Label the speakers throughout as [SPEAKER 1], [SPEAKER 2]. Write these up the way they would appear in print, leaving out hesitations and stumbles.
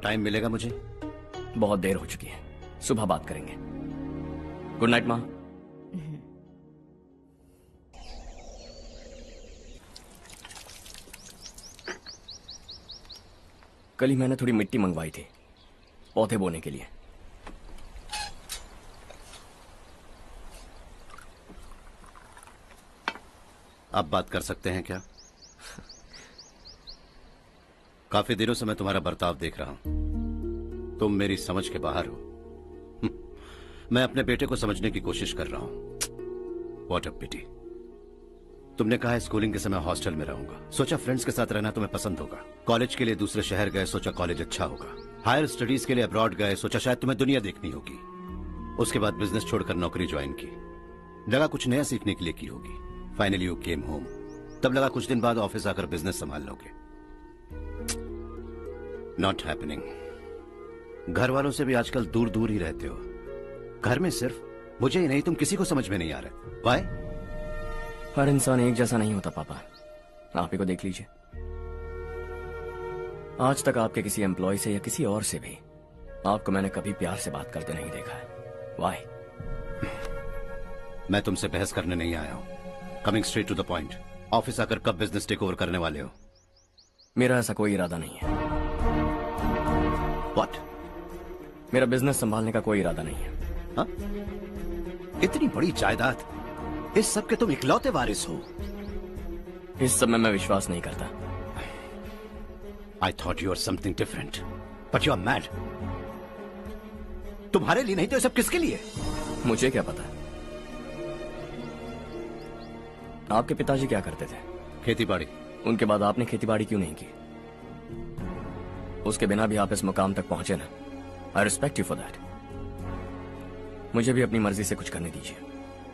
[SPEAKER 1] Time मिलेगा मुझे?
[SPEAKER 2] बहुत देर हो चुकी है, सुबह बात करेंगे। गुड नाइट माँ। कल ही मैंने थोड़ी मिट्टी मंगवाई थी पौधे बोने के लिए।
[SPEAKER 1] आप बात कर सकते हैं क्या? काफी दिनों से मैं तुम्हारा बर्ताव देख रहा हूं। तुम मेरी समझ के बाहर हो। मैं अपने बेटे को समझने की कोशिश कर रहा हूं। व्हाट अ पिटी। तुमने कहा स्कूलिंग के समय हॉस्टल में रहूंगा, सोचा फ्रेंड्स के साथ रहना तुम्हें पसंद होगा। कॉलेज के लिए दूसरे शहर गए, सोचा कॉलेज अच्छा होगा। हायर स्टडीज के लिए अब्रॉड गए, सोचा शायद तुम्हें दुनिया देखनी होगी। उसके बाद बिजनेस छोड़कर नौकरी ज्वाइन की, लगा कुछ नया सीखने के लिए की होगी। फाइनली यू केम होम, तब लगा कुछ दिन बाद ऑफिस आकर बिजनेस संभाल लोगे। Not happening. घर वालों से भी आजकल दूर दूर ही रहते हो। घर में सिर्फ मुझे ही नहीं, तुम किसी को समझ में नहीं आ रहे। वाई?
[SPEAKER 2] हर इंसान एक जैसा नहीं होता पापा, आप ही को देख लीजिए। आज तक आपके किसी एम्प्लॉय से या किसी और से भी आपको मैंने कभी प्यार से बात करते नहीं देखा है। वाई?
[SPEAKER 1] मैं तुमसे बहस करने नहीं आया हूं। Coming straight to the point, office आकर कब बिजनेस टेक ओवर करने वाले हो?
[SPEAKER 2] मेरा ऐसा कोई इरादा नहीं है।
[SPEAKER 1] व्हाट?
[SPEAKER 2] मेरा बिजनेस संभालने का कोई इरादा नहीं है।
[SPEAKER 1] हा? इतनी बड़ी जायदाद, इस सब के तुम इकलौते वारिस हो।
[SPEAKER 2] इस सब में मैं विश्वास नहीं करता।
[SPEAKER 1] I thought you are something different, but you are mad. तुम्हारे लिए नहीं तो ये सब किसके लिए?
[SPEAKER 2] मुझे क्या पता। आपके पिताजी क्या करते थे?
[SPEAKER 1] खेती बाड़ी।
[SPEAKER 2] उनके बाद आपने खेती बाड़ी क्यों नहीं की? उसके बिना भी आप इस मुकाम तक पहुंचे ना। I respect you for that. मुझे भी अपनी मर्जी से कुछ करने दीजिए।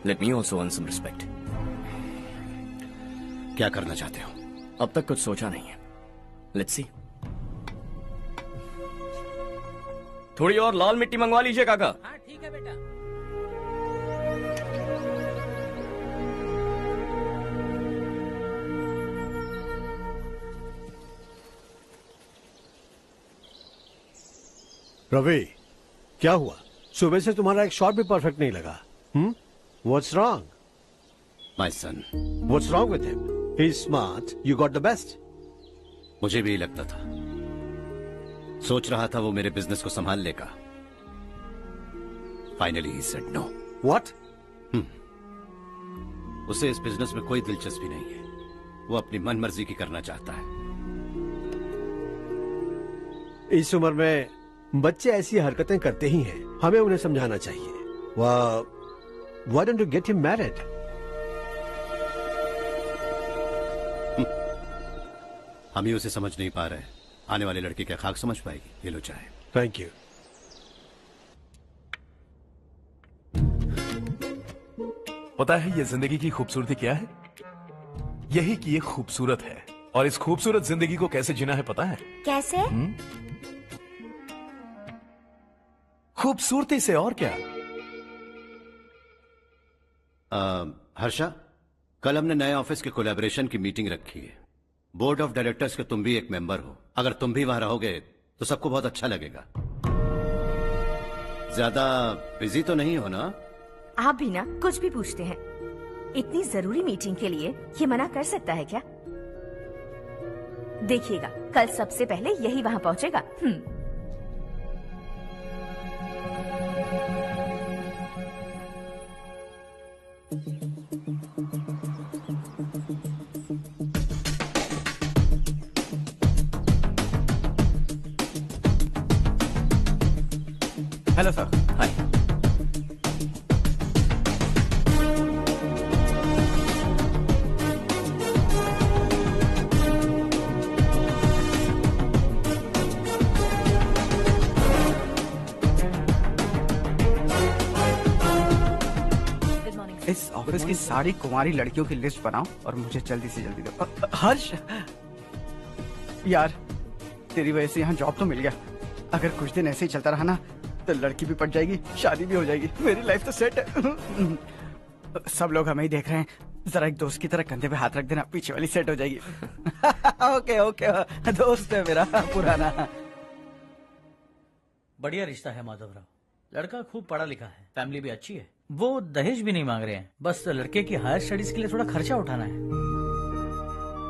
[SPEAKER 2] Let me also earn some respect.
[SPEAKER 1] क्या करना चाहते हो?
[SPEAKER 2] अब तक कुछ सोचा नहीं है। Let's see. थोड़ी और लाल मिट्टी मंगवा लीजिए काका।
[SPEAKER 3] हाँ ठीक है बेटा।
[SPEAKER 4] रवि, क्या हुआ? सुबह से तुम्हारा एक शॉट भी परफेक्ट नहीं लगा। What's wrong?
[SPEAKER 1] My son.
[SPEAKER 4] What's wrong with him? He's smart. You got the best.
[SPEAKER 1] मुझे भी लगता था, सोच रहा था वो मेरे बिजनेस को संभाल लेगा। Finally he said no.
[SPEAKER 4] What?
[SPEAKER 1] उसे इस बिजनेस में कोई दिलचस्पी नहीं है। वो अपनी मन मर्जी की करना चाहता है।
[SPEAKER 4] इस उम्र में बच्चे ऐसी हरकतें करते ही हैं। हमें उन्हें समझाना चाहिए। Why don't you get him married?
[SPEAKER 1] हम ही उसे समझ नहीं पा रहे। आने वाली लड़की क्या खाक समझ पाएगी? ये लो चाहे।
[SPEAKER 4] Thank you.
[SPEAKER 5] पता है ये जिंदगी की खूबसूरती क्या है? यही कि ये खूबसूरत है, और इस खूबसूरत जिंदगी को कैसे जीना है पता है?
[SPEAKER 6] कैसे?
[SPEAKER 5] खूबसूरती से, और क्या।
[SPEAKER 1] हर्षा, कल हमने नए ऑफिस के कोलैबोरेशन की मीटिंग रखी है। बोर्ड ऑफ डायरेक्टर्स के तुम भी एक मेंबर हो। अगर तुम भी वहां रहोगे तो सबको बहुत अच्छा लगेगा। ज्यादा बिजी तो नहीं हो ना?
[SPEAKER 6] आप भी ना कुछ भी पूछते हैं। इतनी जरूरी मीटिंग के लिए ये मना कर सकता है क्या? देखिएगा, कल सबसे पहले यही वहां पहुंचेगा।
[SPEAKER 2] Hello sir. हाय।
[SPEAKER 3] इस ऑफिस की सारी कुंवारी लड़कियों की लिस्ट बनाओ और मुझे जल्दी से जल्दी दो। हर्ष यार, तेरी वजह से यहाँ जॉब तो मिल गया। अगर कुछ दिन ऐसे ही चलता रहा ना तो लड़की भी पट जाएगी, शादी भी हो जाएगी, मेरी लाइफ तो सेट है। सब लोग हमें ही देख रहे हैं, जरा एक दोस्त की तरह कंधे पे हाथ रख देना, पीछे वाली सेट हो जाएगी। ओके ओके, दोस्त है मेरा पुराना।
[SPEAKER 7] बढ़िया रिश्ता है माधवराव। लड़का खूब पढ़ा लिखा है, फैमिली भी अच्छी है। वो दहेज भी नहीं मांग रहे हैं, बस लड़के की हायर स्टडीज के लिए थोड़ा खर्चा उठाना है।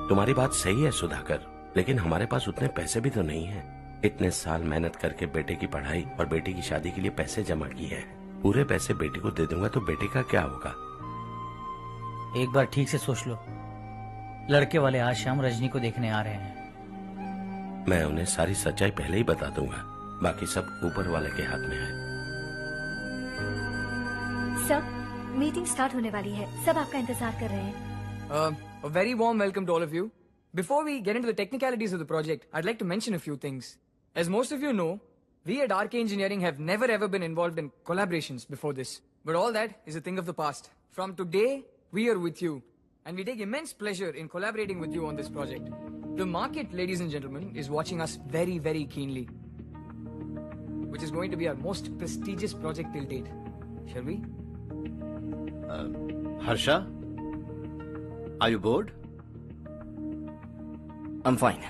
[SPEAKER 8] तुम्हारी बात सही है सुधाकर, लेकिन हमारे पास उतने पैसे भी तो नहीं है। इतने साल मेहनत करके बेटे की पढ़ाई और बेटे की शादी के लिए पैसे जमा किए हैं। पूरे पैसे बेटे को दे दूंगा तो बेटे का क्या होगा?
[SPEAKER 7] एक बार ठीक से सोच लो, लड़के वाले आज शाम रजनी को देखने आ रहे हैं।
[SPEAKER 8] मैं उन्हें सारी सच्चाई पहले ही बता दूंगा, बाकी सब ऊपर वाले के हाथ में है।
[SPEAKER 6] सर, मीटिंग स्टार्ट होने वाली है, सब आपका इंतजार कर रहे हैं।
[SPEAKER 9] A very warm welcome to all of you. Before we get into the technicalities of the project, I'd like to mention a few things. As most of you know, we at RK Engineering have never ever been involved in collaborations before this. But all that is a thing of the past. From today, we are with you. And we take immense pleasure in collaborating with you on this project. The market, ladies and gentlemen, is watching us very, very keenly. Which is going to be our most prestigious project till date. Shall we?
[SPEAKER 1] Harsha? Are you bored?
[SPEAKER 2] I'm fine.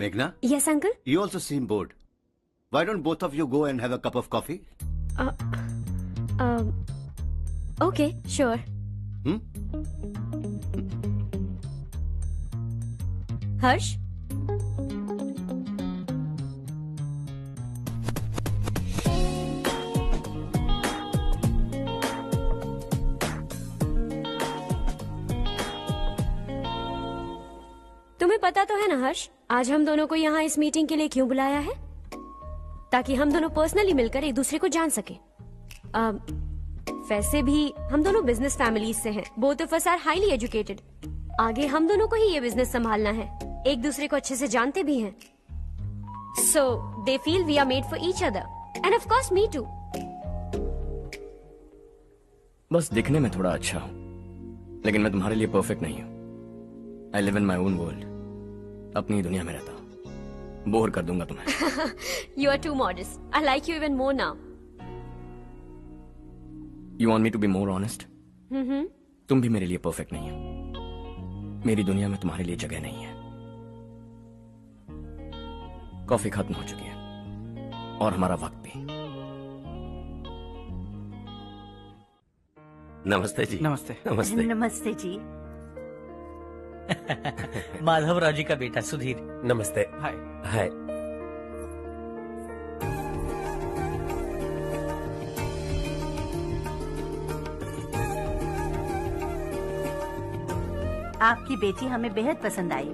[SPEAKER 1] Meghna?
[SPEAKER 6] Yes, uncle.
[SPEAKER 1] You also seem bored. Why don't both of you go and have a cup of coffee?
[SPEAKER 6] Okay, sure. Harsh? तुम्हें पता तो है ना हर्ष, आज हम दोनों को यहाँ इस मीटिंग के लिए क्यों बुलाया है? ताकि हम दोनों पर्सनली मिलकर एक दूसरे को जान सके। वैसे भी हम दोनों बिजनेस फैमिलीज से हैं। Both of us are highly educated. आगे हम दोनों को ही ये बिजनेस संभालना है। एक दूसरे को अच्छे से जानते भी हैं। So they feel we are made for each other and of course me too.
[SPEAKER 2] बस दिखने में थोड़ा अच्छा हूँ, लेकिन मैं तुम्हारे लिए परफेक्ट नहीं हूँ। I live in my own world, अपनी दुनिया में रहता हूँ। बोर कर दूंगा तुम्हें।
[SPEAKER 6] You are too modest. I like you even more now.
[SPEAKER 2] You want me to be more honest? तुम भी मेरे लिए परफेक्ट नहीं हो। मेरी दुनिया में तुम्हारे लिए जगह नहीं है। कॉफी खत्म हो चुकी है और हमारा वक्त भी।
[SPEAKER 8] नमस्ते जी।
[SPEAKER 3] नमस्ते।
[SPEAKER 8] नमस्ते।
[SPEAKER 6] नमस्ते जी।
[SPEAKER 7] माधवराव जी का बेटा सुधीर।
[SPEAKER 5] नमस्ते।
[SPEAKER 3] हाय।
[SPEAKER 8] हाय।
[SPEAKER 10] आपकी बेटी हमें बेहद पसंद आई।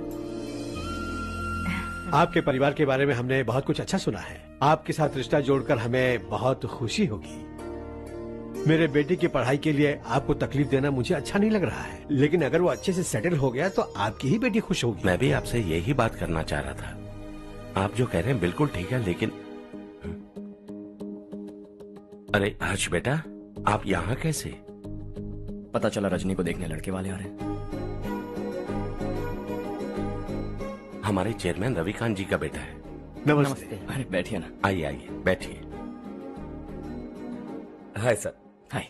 [SPEAKER 4] आपके परिवार के बारे में हमने बहुत कुछ अच्छा सुना है। आपके साथ रिश्ता जोड़कर हमें बहुत खुशी होगी। मेरे बेटे की पढ़ाई के लिए आपको तकलीफ देना मुझे अच्छा नहीं लग रहा है, लेकिन अगर वो अच्छे से सेटल हो गया तो आपकी ही बेटी खुश होगी।
[SPEAKER 8] मैं भी आपसे यही बात करना चाह रहा था। आप जो कह रहे हैं बिल्कुल ठीक है, लेकिन अरे हर्ष बेटा, आप यहाँ कैसे?
[SPEAKER 2] पता चला रजनी को देखने लड़के वाले आ रहे हैं।
[SPEAKER 8] हमारे चेयरमैन रविकांत जी का बेटा है।
[SPEAKER 4] नमस्ते।
[SPEAKER 2] अरे बैठिए ना।
[SPEAKER 8] आइए आइए बैठिए।
[SPEAKER 11] Hi sir.
[SPEAKER 2] हाय।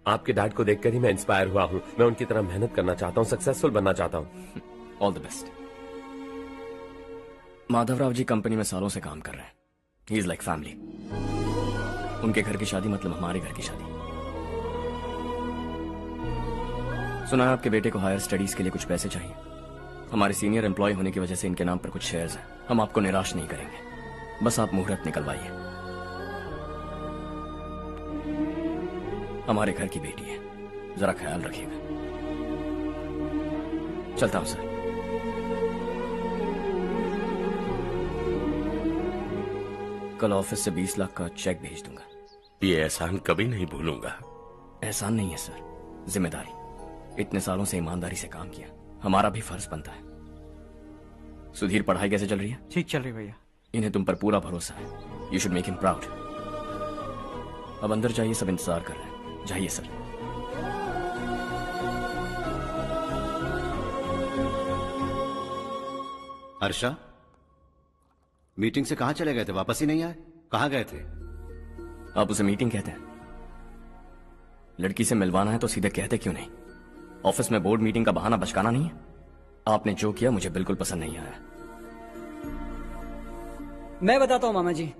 [SPEAKER 11] आपके डैड को देखकर ही मैं इंस्पायर हुआ हूँ। मैं उनकी तरह मेहनत करना चाहता हूँ, सक्सेसफुल बनना चाहता हूँ।
[SPEAKER 2] All the best. Madhavrao ji company में सालों से काम कर रहे हैं। He is like family. उनके घर की शादी मतलब हमारे घर की शादी। सुना है आपके बेटे को हायर स्टडीज के लिए कुछ पैसे चाहिए। हमारे सीनियर एम्प्लॉय होने की वजह से इनके नाम पर कुछ शेयर्स हैं। हम आपको निराश नहीं करेंगे, बस आप मुहूर्त निकलवाइए। हमारे घर की बेटी है, जरा ख्याल रखिएगा। चलता हूं सर। कल ऑफिस से 20 लाख का चेक भेज दूंगा।
[SPEAKER 8] ये एहसान कभी नहीं भूलूंगा।
[SPEAKER 2] एहसान नहीं है सर, जिम्मेदारी। इतने सालों से ईमानदारी से काम किया, हमारा भी फर्ज बनता है। सुधीर, पढ़ाई कैसे चल रही है?
[SPEAKER 3] ठीक चल रही भैया।
[SPEAKER 2] इन्हें तुम पर पूरा भरोसा है। You should make him proud. अब अंदर जाइए, सब इंतजार कर रहे हैं। जाइए सर।
[SPEAKER 1] हर्षा, मीटिंग से कहाँ चले गए थे? वापस ही नहीं आए? कहाँ गए थे?
[SPEAKER 2] आप उसे मीटिंग कहते हैं? लड़की से मिलवाना है तो सीधे कहते क्यों नहीं? ऑफिस में बोर्ड मीटिंग का बहाना बचकाना नहीं है। आपने जो किया मुझे बिल्कुल पसंद नहीं आया।
[SPEAKER 12] मैं बताता हूँ मामा जी,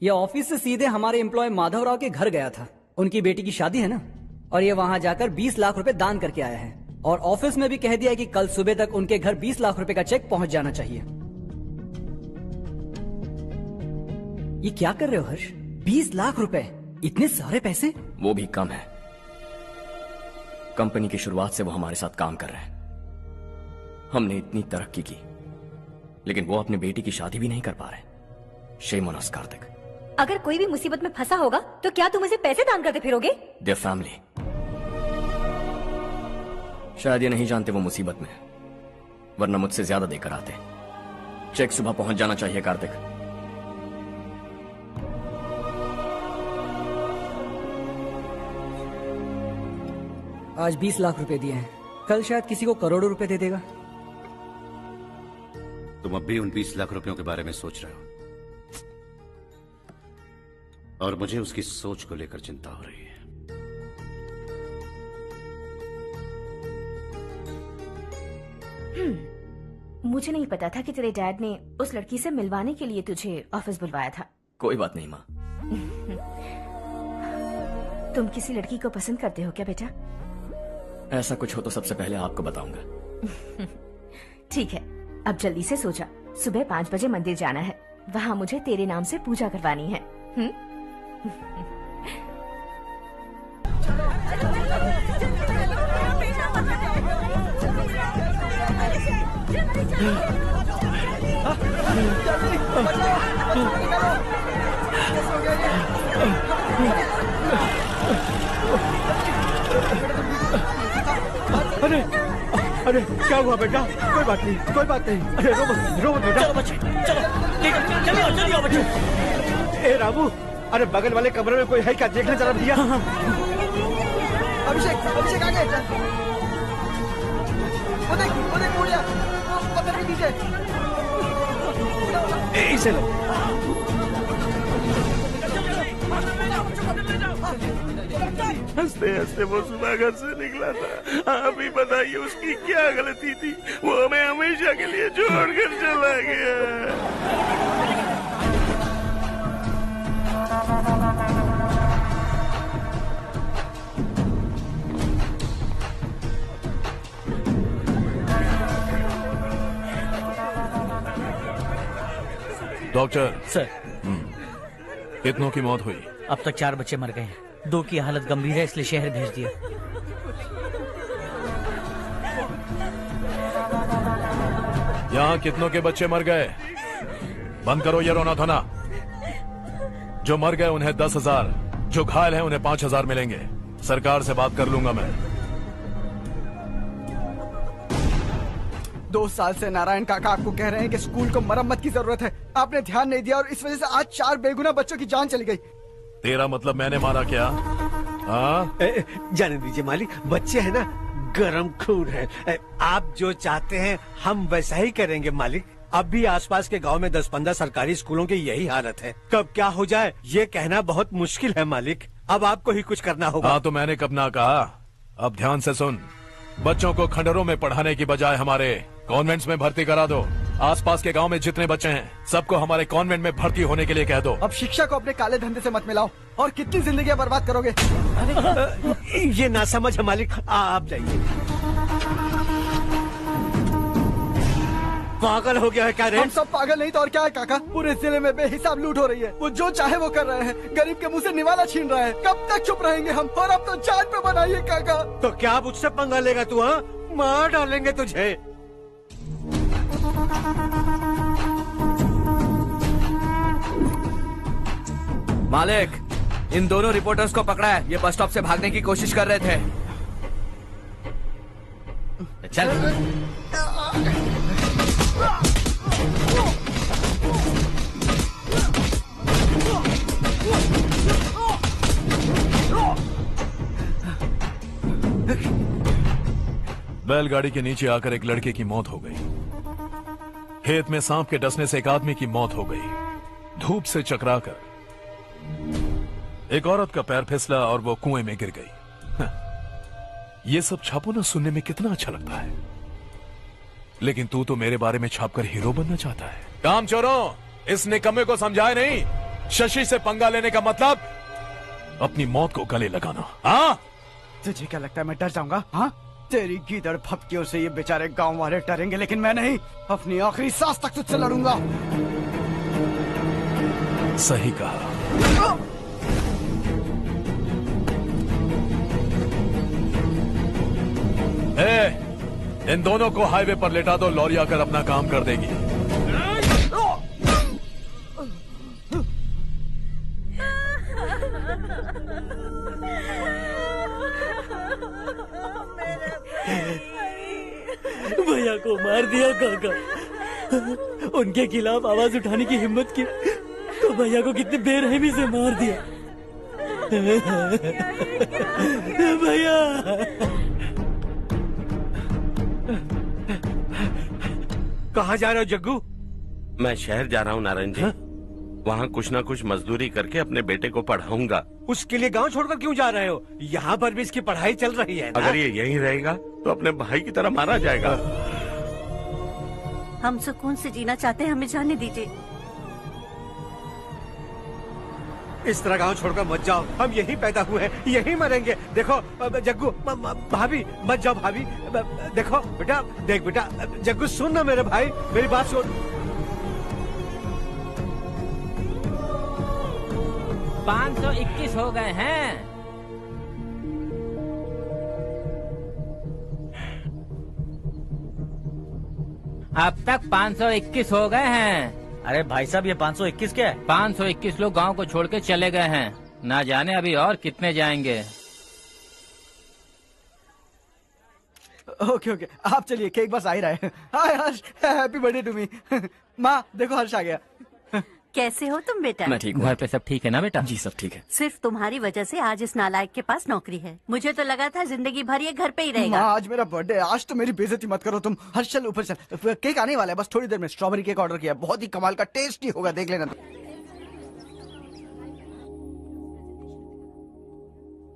[SPEAKER 12] ये ऑफिस से सीधे हमारे एम्प्लॉय माधव राव के घर गया था। उनकी बेटी की शादी है ना, और ये वहां जाकर 20 लाख रुपए दान करके आया है। और ऑफिस में भी कह दिया है कि कल सुबह तक उनके घर 20 लाख रुपए का चेक पहुंच जाना चाहिए। ये क्या कर रहे हो हर्ष? 20 लाख रुपए, इतने सारे पैसे?
[SPEAKER 2] वो भी कम है। कंपनी की शुरुआत से वो हमारे साथ काम कर रहे हैं। हमने इतनी तरक्की की, लेकिन वो अपनी बेटी की शादी भी नहीं कर पा रहे। Shame on us Kartik.
[SPEAKER 13] अगर कोई भी मुसीबत में फंसा होगा तो क्या तुम उसे पैसे दान करते फिरोगे?
[SPEAKER 2] Their family. शायद ये नहीं जानते वो मुसीबत में, वरना मुझसे ज्यादा देकर आते। चेक सुबह पहुंच जाना चाहिए कार्तिक।
[SPEAKER 12] आज 20 लाख रुपए दिए हैं, कल शायद किसी को करोड़ों रुपए दे देगा।
[SPEAKER 1] तुम अब भी उन 20 लाख रुपयों के बारे में सोच रहे हो, और मुझे उसकी सोच को लेकर चिंता हो रही है।
[SPEAKER 13] मुझे नहीं पता था कि तेरे डैड ने उस लड़की से मिलवाने के लिए तुझे ऑफिस बुलवाया था।
[SPEAKER 2] कोई बात नहीं माँ।
[SPEAKER 13] तुम किसी लड़की को पसंद करते हो क्या बेटा?
[SPEAKER 2] ऐसा कुछ हो तो सबसे पहले आपको बताऊंगा।
[SPEAKER 13] ठीक है, अब जल्दी से सो जा। सुबह 5 बजे मंदिर जाना है, वहाँ मुझे तेरे नाम से पूजा करवानी है।
[SPEAKER 4] अरे अरे क्या हुआ बेटा? कोई बात नहीं, कोई बात नहीं। अरे रो मत बेटा।
[SPEAKER 12] चलो बच्चे, चलो जल्दी आओ बच्चे।
[SPEAKER 4] ए रामू, अरे बगल वाले कमरे में कोई है क्या? देखना जरा भैया।
[SPEAKER 3] अभिषेक आगे। वो देख मुड़िया, वो पत्थर के पीछे।
[SPEAKER 4] इसे लो।
[SPEAKER 8] हंसते हंसते वो सुबह घर से निकला था। आप ही बताइए उसकी क्या गलती थी? वो हमें हमेशा के लिए छोड़कर चला गया।
[SPEAKER 5] डॉक्टर
[SPEAKER 7] सर,
[SPEAKER 5] कितनों की मौत हुई?
[SPEAKER 7] अब तक 4 बच्चे मर गए हैं, 2 की हालत गंभीर है, इसलिए शहर भेज दिया।
[SPEAKER 5] यहाँ कितनों के बच्चे मर गए? बंद करो ये रोना धोना। जो मर गए उन्हें 10,000, जो घायल हैं उन्हें 5,000 मिलेंगे। सरकार से बात कर लूंगा मैं।
[SPEAKER 3] 2 साल से नारायण काका आपको कह रहे हैं कि स्कूल को मरम्मत की जरूरत है। आपने ध्यान नहीं दिया और इस वजह से आज 4 बेगुनाह बच्चों की जान चली गई।
[SPEAKER 5] तेरा मतलब मैंने मारा क्या? हाँ?
[SPEAKER 4] जाने दीजिए मालिक, बच्चे हैं ना, गरम खून है। आप जो चाहते हैं हम वैसा ही करेंगे मालिक। अब भी आसपास के गांव में 10-15 सरकारी स्कूलों की यही हालत है। कब क्या हो जाए ये कहना बहुत मुश्किल है मालिक। अब आपको ही कुछ करना होगा।
[SPEAKER 5] हाँ तो मैंने कब ना कहा। अब ध्यान से सुन, बच्चों को खंडरों में पढ़ाने की बजाय हमारे कॉन्वेंट्स में भर्ती करा दो। आसपास के गांव में जितने बच्चे हैं सबको हमारे कॉन्वेंट में भर्ती होने के लिए कह दो।
[SPEAKER 3] अब शिक्षा को अपने काले धंधे से मत मिलाओ, और कितनी जिंदगियां बर्बाद करोगे।
[SPEAKER 4] ये ना समझ है मालिक, आप जाइए। पागल हो गया है क्या रे?
[SPEAKER 3] हम सब पागल नहीं तो और क्या है काका। पूरे जिले में बेहिसाब लूट हो रही है। वो जो चाहे वो कर रहे हैं, गरीब के मुंह से निवाला छीन रहा है। कब तक चुप रहेंगे हम? और अब तो जान पे बनाइए काका।
[SPEAKER 4] तो क्या मुझसे पंगा लेगा तू? हाँ, मार डालेंगे तुझे।
[SPEAKER 14] मालिक, इन दोनों रिपोर्टर्स को पकड़ा है। ये बस स्टॉप से भागने की कोशिश कर रहे थे।
[SPEAKER 7] चल।
[SPEAKER 5] बैलगाड़ी के नीचे आकर एक लड़के की मौत हो गई। खेत में सांप के डसने से एक आदमी की मौत हो गई। धूप से चकराकर एक औरत का पैर फिसला और वो कुएं में गिर गई। ये सब छापो ना सुनने में कितना अच्छा लगता है, लेकिन तू तो मेरे बारे में छापकर हीरो बनना चाहता है। काम चोरों, इस निकम्मे को समझाए नहीं? शशि से पंगा लेने का मतलब अपनी मौत को गले लगाना। हाँ,
[SPEAKER 3] तुझे क्या लगता है मैं डर जाऊंगा? हाँ, तेरी गीदड़ फपकियों से ये बेचारे गांव वाले डरेंगे, लेकिन मैं नहीं। अपनी आखिरी सांस तक तुझसे लड़ूंगा।
[SPEAKER 5] सही कहा। इन दोनों को हाईवे पर लेटा दो, लॉरी आकर अपना काम कर देगी।
[SPEAKER 12] भैया को मार दिया काका। उनके खिलाफ आवाज उठाने की हिम्मत की तो भैया को कितने बेरहमी से मार दिया। भैया
[SPEAKER 4] कहाँ जा रहे हो जग्गू?
[SPEAKER 8] मैं शहर जा रहा हूँ नारायण जी। वहाँ कुछ ना कुछ मजदूरी करके अपने बेटे को पढ़ाऊंगा।
[SPEAKER 4] उसके लिए गांव छोड़कर क्यों जा रहे हो? यहाँ पर भी इसकी पढ़ाई चल रही है ना?
[SPEAKER 8] अगर ये यहीं रहेगा तो अपने भाई की तरह मारा जाएगा।
[SPEAKER 10] हम सुकून से जीना चाहते हैं, हमें जाने दीजिए।
[SPEAKER 4] इस तरह गांव छोड़कर मत जाओ, हम यहीं पैदा हुए हैं, यहीं मरेंगे। देखो जग्गू, भाभी मत जाओ भाभी। देखो बेटा, देख बेटा, जग्गू सुन ना मेरे भाई, मेरी बात सुन।
[SPEAKER 15] 521 हो गए हैं। अब तक 521 हो गए हैं।
[SPEAKER 7] अरे भाई साहब, ये 521 क्या है?
[SPEAKER 15] 521 लोग गांव को छोड़ के चले गए हैं। ना जाने अभी और कितने जाएंगे।
[SPEAKER 3] ओके ओके, आप चलिए, केक बस आ ही रहा है। हाय हर्ष, हैप्पी बर्थडे टू मी। माँ देखो, हर्ष आ गया।
[SPEAKER 10] कैसे हो तुम बेटा?
[SPEAKER 2] मैं ठीक हूँ।
[SPEAKER 15] घर पे सब ठीक है ना बेटा?
[SPEAKER 2] जी सब ठीक है।
[SPEAKER 10] सिर्फ तुम्हारी वजह से आज इस नालायक के पास नौकरी है। मुझे तो लगा था जिंदगी भर ये घर पे ही रहेगा।
[SPEAKER 3] माँ आज मेरा बर्थडे, आज तो मेरी बेइज्जती मत करो तुम। हर्ष चल ऊपर चल, केक आने वाला है बस थोड़ी देर में। स्ट्रॉबेरी केक ऑर्डर किया, बहुत ही कमाल का टेस्टी होगा, देख लेना।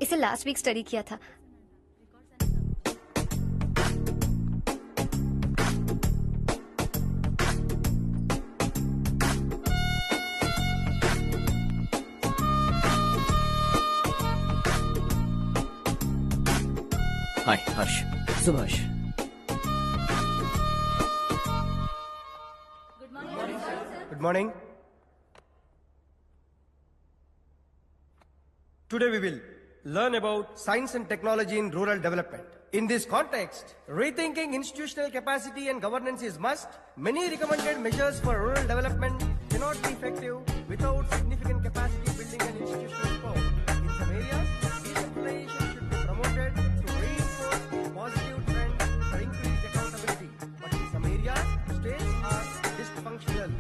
[SPEAKER 6] इसे लास्ट वीक स्टडी किया था।
[SPEAKER 2] हाय हर्ष।
[SPEAKER 12] Subhash.
[SPEAKER 16] Good morning. Today we will learn about science and technology in rural development. In this context, rethinking institutional capacity and governance is must. Many recommended measures for rural development cannot be effective without significant capacity building and institutional support. In some areas, decentralization should be promoted to reinforce positive trends for increased accountability. But in some areas, states are dysfunctional.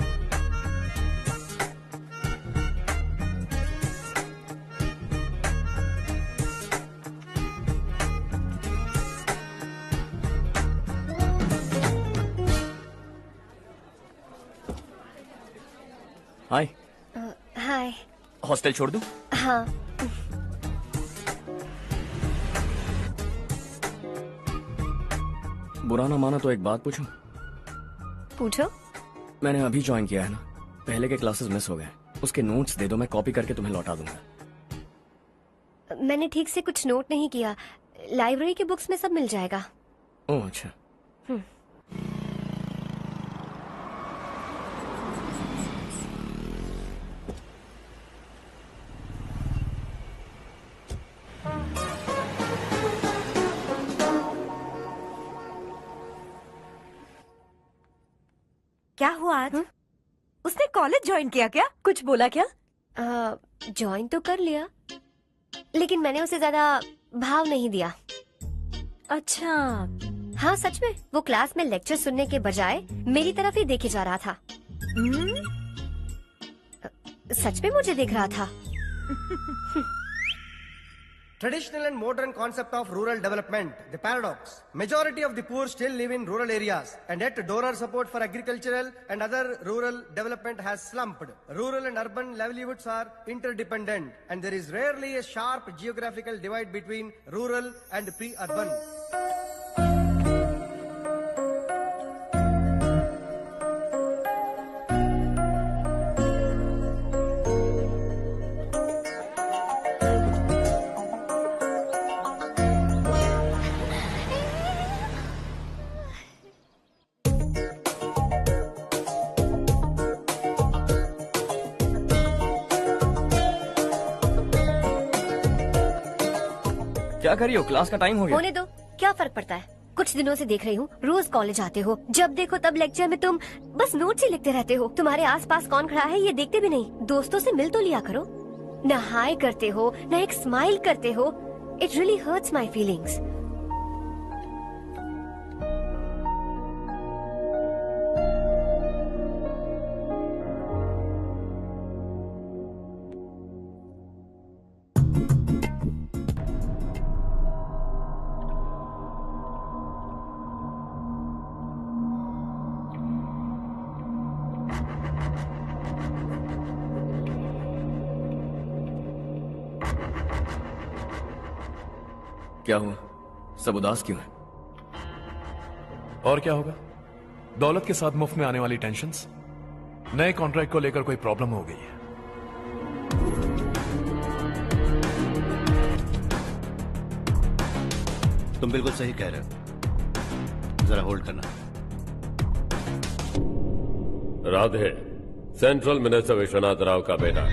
[SPEAKER 2] Hi.
[SPEAKER 6] Hi.
[SPEAKER 2] Hostel छोड़ दूं?
[SPEAKER 6] हाँ।
[SPEAKER 2] बुरा ना माना तो एक बात पूछूं?
[SPEAKER 6] पूछो।
[SPEAKER 2] मैंने अभी ज्वाइन किया है ना, पहले के क्लासेस मिस हो गए। उसके नोट्स दे दो, मैं कॉपी करके तुम्हें लौटा दूंगा।
[SPEAKER 6] मैंने ठीक से कुछ नोट नहीं किया। लाइब्रेरी के बुक्स में सब मिल जाएगा।
[SPEAKER 2] ओह अच्छा।
[SPEAKER 13] क्या हुआ आज? उसने कॉलेज ज्वाइन किया क्या? कुछ बोला क्या?
[SPEAKER 6] ज्वाइन तो कर लिया, लेकिन मैंने उसे ज्यादा भाव नहीं दिया।
[SPEAKER 13] अच्छा।
[SPEAKER 6] हाँ सच में, वो क्लास में लेक्चर सुनने के बजाय मेरी तरफ ही देखे जा रहा था। सच में मुझे देख रहा था।
[SPEAKER 16] Traditional and modern concept of rural development, the paradox. Majority of the poor still live in rural areas, and yet donor support for agricultural and other rural development has slumped. Rural and urban livelihoods are interdependent, and there is rarely a sharp geographical divide between rural and pre-urban.
[SPEAKER 2] क्या कर रही हो? Class का time हो गया।
[SPEAKER 6] होने दो, क्या फर्क पड़ता है। कुछ दिनों से देख रही हूँ रोज कॉलेज आते हो, जब देखो तब लेक्चर में तुम बस नोट्स ही लिखते रहते हो। तुम्हारे आसपास कौन खड़ा है ये देखते भी नहीं। दोस्तों से मिल तो लिया करो। न हाय करते हो, न एक स्माइल करते हो। It really hurts my feelings.
[SPEAKER 2] क्या हुआ? सब उदास क्यों है?
[SPEAKER 5] और क्या होगा? दौलत के साथ मुफ्त में आने वाली टेंशन्स। नए कॉन्ट्रैक्ट को लेकर कोई प्रॉब्लम हो गई है।
[SPEAKER 1] तुम बिल्कुल सही कह रहे हो। जरा होल्ड करना।
[SPEAKER 11] राधे सेंट्रल मिनिस्टर विश्वनाथ राव का बेटा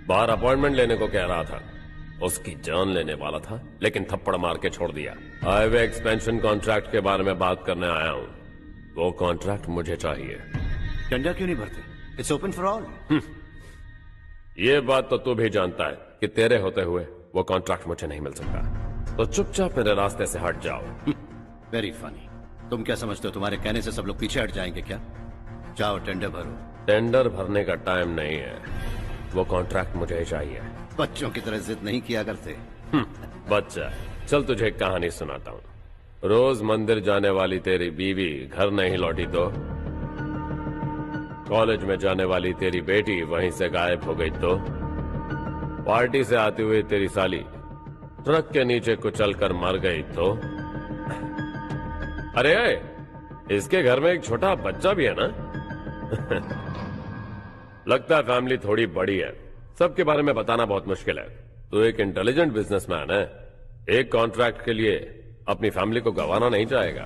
[SPEAKER 11] बाहर अपॉइंटमेंट लेने को कह रहा था। उसकी जान लेने वाला था, लेकिन थप्पड़ मार के छोड़ दिया। हाईवे एक्सपेंशन कॉन्ट्रैक्ट के बारे में बात करने आया हूं। वो कॉन्ट्रैक्ट मुझे चाहिए।
[SPEAKER 1] टेंडर क्यों नहीं भरते? It's open for all.
[SPEAKER 11] ये बात तो तू भी जानता है कि तेरे होते हुए वो कॉन्ट्रैक्ट मुझे नहीं मिल सकता। तो चुपचाप मेरे रास्ते से हट जाओ।
[SPEAKER 1] Very funny. तुम क्या समझते हो तुम्हारे कहने से सब लोग पीछे हट जाएंगे क्या? जाओ टेंडर भरो।
[SPEAKER 11] टेंडर भरने का टाइम नहीं है। वो कॉन्ट्रैक्ट मुझे चाहिए।
[SPEAKER 1] बच्चों की तरह जिद नहीं किया करते।
[SPEAKER 11] बच्चा, चल तुझे एक कहानी सुनाता हूँ। रोज मंदिर जाने वाली तेरी बीवी घर नहीं लौटी तो कॉलेज में जाने वाली तेरी बेटी वहीं से गायब हो गई तो पार्टी से आती हुई तेरी साली ट्रक के नीचे कुचल कर मर गई तो अरे इसके घर में एक छोटा बच्चा भी है ना। लगता है फैमिली थोड़ी बड़ी है। सबके बारे में बताना बहुत मुश्किल है। तो एक इंटेलिजेंट बिजनेसमैन है, एक कॉन्ट्रैक्ट के लिए अपनी फैमिली को गंवाना नहीं चाहेगा।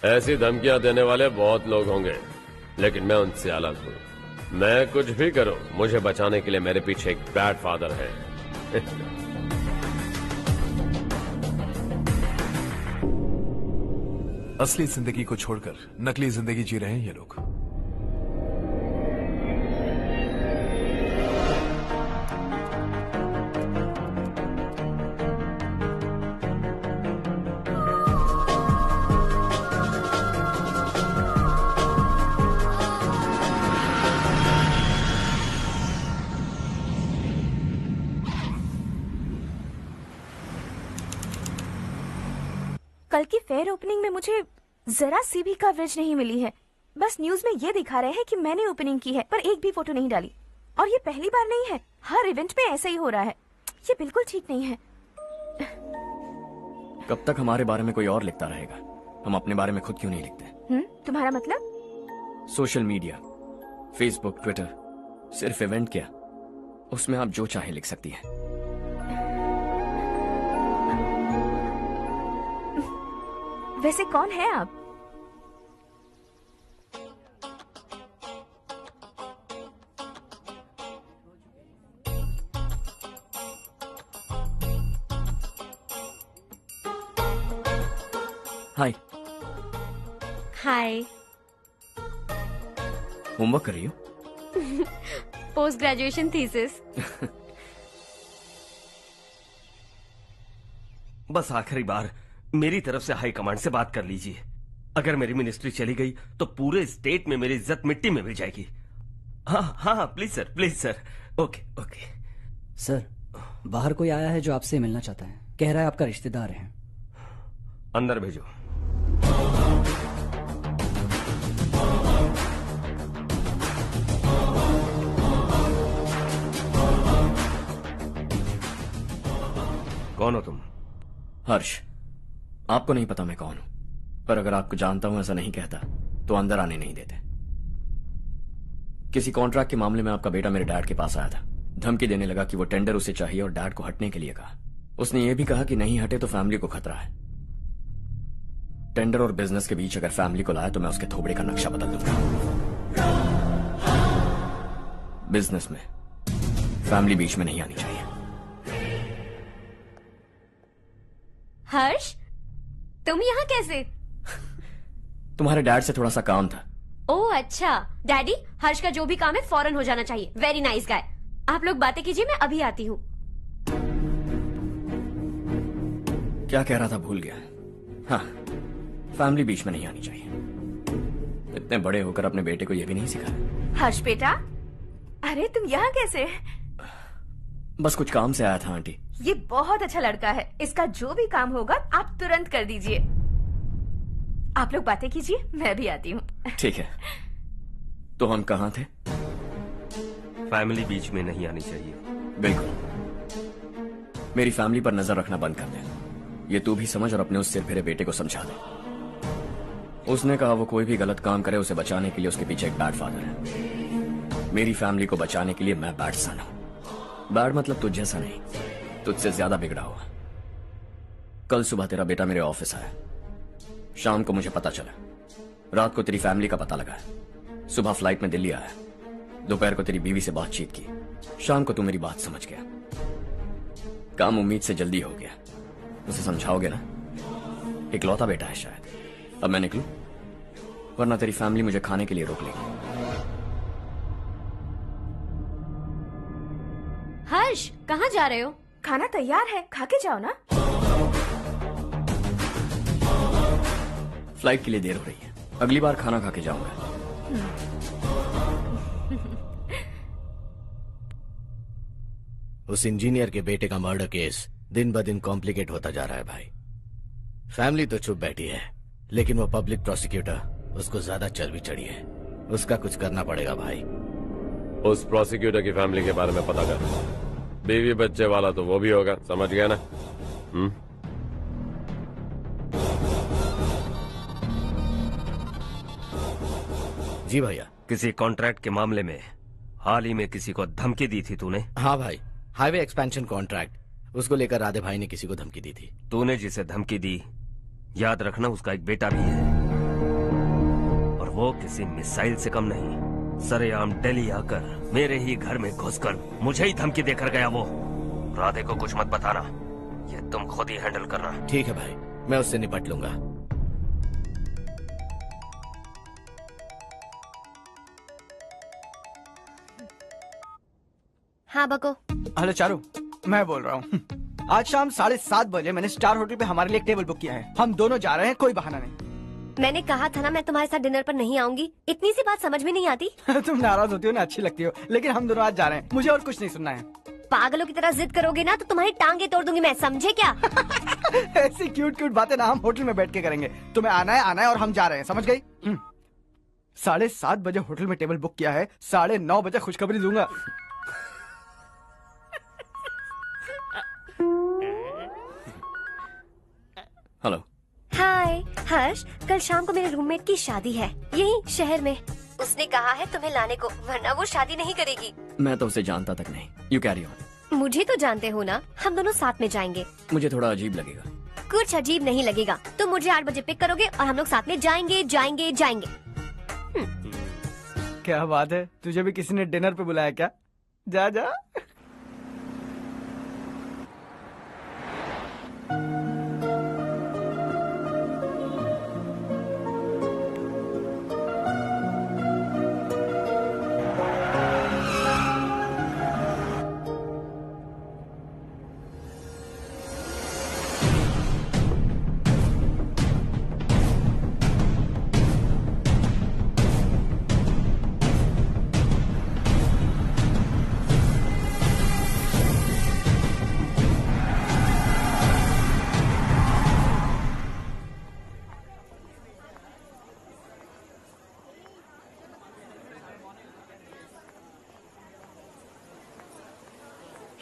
[SPEAKER 11] ऐसी धमकियां देने वाले बहुत लोग होंगे, लेकिन मैं उनसे अलग हूं। मैं कुछ भी करूं, मुझे बचाने के लिए मेरे पीछे एक बैड फादर है।
[SPEAKER 5] असली जिंदगी को छोड़कर नकली जिंदगी जी रहे हैं ये लोग।
[SPEAKER 13] कल की फेयर ओपनिंग में मुझे जरा सी भी कवरेज नहीं मिली है। बस न्यूज में ये दिखा रहे हैं कि मैंने ओपनिंग की है, पर एक भी फोटो नहीं डाली। और ये पहली बार नहीं है, हर इवेंट में ऐसा ही हो रहा है। ये बिल्कुल ठीक नहीं है।
[SPEAKER 2] कब तक हमारे बारे में कोई और लिखता रहेगा? हम अपने बारे में खुद क्यों नहीं लिखते?
[SPEAKER 13] तुम्हारा मतलब?
[SPEAKER 2] सोशल मीडिया, फेसबुक, ट्विटर, सिर्फ इवेंट क्या, उसमें आप जो चाहे लिख सकती हैं।
[SPEAKER 13] वैसे कौन है आप?
[SPEAKER 2] हाय।
[SPEAKER 6] हाय।
[SPEAKER 2] होमवर्क कर रही हो?
[SPEAKER 6] Post graduation thesis.
[SPEAKER 17] बस आखिरी बार मेरी तरफ से हाई कमांड से बात कर लीजिए। अगर मेरी मिनिस्ट्री चली गई तो पूरे स्टेट में मेरी इज्जत मिट्टी में मिल जाएगी। हाँ हाँ please sir, please sir. Okay okay
[SPEAKER 12] sir, बाहर कोई आया है जो आपसे मिलना चाहता है। कह रहा है आपका रिश्तेदार है।
[SPEAKER 11] अंदर भेजो। कौन हो तुम?
[SPEAKER 2] हर्ष। आपको नहीं पता मैं कौन हूं, पर अगर आपको जानता हूं ऐसा नहीं कहता तो अंदर आने नहीं देते। किसी कॉन्ट्रैक्ट के मामले में आपका बेटा मेरे डैड के पास आया था। धमकी देने लगा कि वो टेंडर उसे चाहिए और डैड को हटने के लिए कहा। उसने ये भी कहा कि नहीं हटे तो फैमिली को खतरा है। टेंडर और बिजनेस के बीच अगर फैमिली को लाया तो मैं उसके थोबड़े का नक्शा बदल दूंगा। बिजनेस में फैमिली बीच में नहीं आनी चाहिए।
[SPEAKER 6] हर्ष, तुम यहाँ कैसे?
[SPEAKER 2] तुम्हारे डैड से थोड़ा सा काम था।
[SPEAKER 6] ओह अच्छा। डैडी, हर्ष का जो भी काम है फौरन हो जाना चाहिए। Very nice guy. आप लोग बातें कीजिए, मैं अभी आती हूँ।
[SPEAKER 2] क्या कह रहा था भूल गया। हाँ, फैमिली बीच में नहीं आनी चाहिए। इतने बड़े होकर अपने बेटे को यह भी नहीं सिखाया।
[SPEAKER 13] हर्ष बेटा, अरे तुम यहाँ कैसे?
[SPEAKER 2] बस कुछ काम से आया था आंटी।
[SPEAKER 13] ये बहुत अच्छा लड़का है। इसका जो भी काम होगा आप तुरंत कर दीजिए। आप लोग बातें कीजिए, मैं भी आती हूँ।
[SPEAKER 2] ठीक है। तो हम कहाँ थे?
[SPEAKER 17] फैमिली बीच में नहीं आनी चाहिए।
[SPEAKER 2] बिल्कुल। मेरी फैमिली पर नजर रखना बंद कर दे। ये तू भी समझ और अपने उस सिर फेरे बेटे को समझा दे। उसने कहा वो कोई भी गलत काम करे उसे बचाने के लिए उसके पीछे एक बैड फादर है। मेरी फैमिली को बचाने के लिए मैं बैड सन हूं। बैड मतलब तुझ जैसा नहीं, तुझसे ज्यादा बिगड़ा हुआ। कल सुबह तेरा बेटा मेरे ऑफिस आया। शाम को मुझे पता चला। रात को तेरी फैमिली का पता लगा। सुबह फ्लाइट में दिल्ली आया। दोपहर को तेरी बीवी से बातचीत की। शाम को तू मेरी बात समझ गया। काम उम्मीद से जल्दी हो गया। उसे समझाओगे ना? इकलौता बेटा है शायद। अब मैं निकलूं, वरना तेरी फैमिली मुझे खाने के लिए रोक लेगी।
[SPEAKER 6] हर्ष, कहाँ जा रहे हो?
[SPEAKER 13] खाना तैयार है, खा के जाओ ना।
[SPEAKER 2] फ्लाइट के लिए देर हो रही है। अगली बार खाना खा के जाऊंगा।
[SPEAKER 18] उस इंजीनियर के बेटे का मर्डर केस दिन ब दिन कॉम्प्लिकेट होता जा रहा है भाई। फैमिली तो चुप बैठी है, लेकिन वो पब्लिक प्रोसिक्यूटर, उसको ज्यादा चर्बी चढ़ी है। उसका कुछ करना पड़ेगा भाई।
[SPEAKER 11] उस प्रोसिक्यूटर की फैमिली के बारे में पता कर। बीवी बच्चे वाला तो वो भी होगा, समझ गया ना?
[SPEAKER 18] जी भैया।
[SPEAKER 17] किसी कॉन्ट्रैक्ट के मामले में हाल ही में किसी को धमकी दी थी तूने?
[SPEAKER 18] हाँ भाई, हाईवे एक्सपेंशन कॉन्ट्रैक्ट, उसको लेकर राधे भाई ने किसी को धमकी दी थी।
[SPEAKER 17] तूने जिसे धमकी दी, याद रखना उसका एक बेटा भी है, और वो किसी मिसाइल से कम नहीं। सरेआम दिल्ली आकर मेरे ही घर में घुसकर मुझे ही धमकी देकर गया वो। राधे को कुछ मत बताना, ये तुम खुद ही हैंडल करना।
[SPEAKER 18] ठीक है भाई, मैं उससे निपट लूंगा।
[SPEAKER 6] हाँ बको।
[SPEAKER 3] हेलो चारू, मैं बोल रहा हूँ। आज शाम 7:30 बजे मैंने स्टार होटल पे हमारे लिए एक टेबल बुक किया है। हम दोनों जा रहे हैं, कोई बहाना नहीं।
[SPEAKER 6] मैंने कहा था ना मैं तुम्हारे साथ डिनर पर नहीं आऊंगी। इतनी सी बात समझ में नहीं आती?
[SPEAKER 3] तुम नाराज होती हो ना, अच्छी लगती हो, लेकिन हम दोनों आज जा रहे हैं। मुझे और कुछ नहीं सुनना है।
[SPEAKER 6] पागलों की तरह जिद करोगे ना तो तुम्हारी टांगे तोड़ दूंगी मैं, समझे क्या?
[SPEAKER 3] ऐसी क्यूट क्यूट बातें ना हम होटल में बैठ के करेंगे। तुम्हें आना है और हम जा रहे हैं, समझ गई? 7:30 बजे होटल में टेबल बुक किया है, 9:30 बजे खुशखबरी दूंगा।
[SPEAKER 2] हेलो।
[SPEAKER 6] हाय हर्ष, कल शाम को मेरे रूममेट की शादी है यही शहर में। उसने कहा है तुम्हें लाने को, वरना वो शादी नहीं करेगी।
[SPEAKER 2] मैं तो उसे जानता तक नहीं। You carry on.
[SPEAKER 6] मुझे तो जानते हो ना, हम दोनों साथ में जाएंगे।
[SPEAKER 2] मुझे थोड़ा अजीब लगेगा।
[SPEAKER 6] कुछ अजीब नहीं लगेगा। तुम मुझे 8 बजे पिक करोगे और हम लोग साथ में जाएंगे जाएंगे जाएंगे।
[SPEAKER 3] क्या बात है, तुझे भी किसी ने डिनर पे बुलाया क्या? जा जा।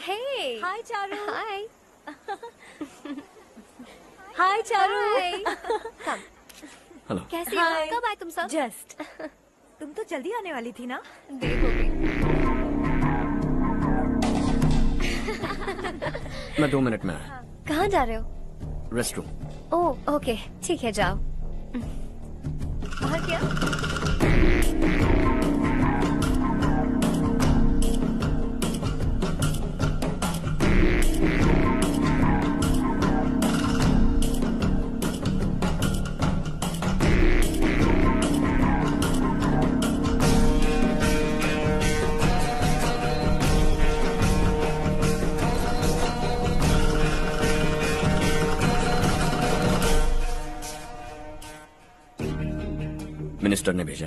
[SPEAKER 6] Hey.
[SPEAKER 13] Hi Charu.
[SPEAKER 6] Hi.
[SPEAKER 13] Hi Charu.
[SPEAKER 6] Come.
[SPEAKER 2] Hello.
[SPEAKER 6] कैसी हो? कब आए तुम सब?
[SPEAKER 13] जस्ट। तुम तो जल्दी आने वाली थी ना?
[SPEAKER 6] देर हो गई।
[SPEAKER 2] मैं 2 मिनट में आया।
[SPEAKER 6] कहाँ जा रहे हो?
[SPEAKER 2] Rest room.
[SPEAKER 6] ओह ओके, ठीक है जाओ।
[SPEAKER 19] और क्या?
[SPEAKER 2] मिनिस्टर ने भेजा।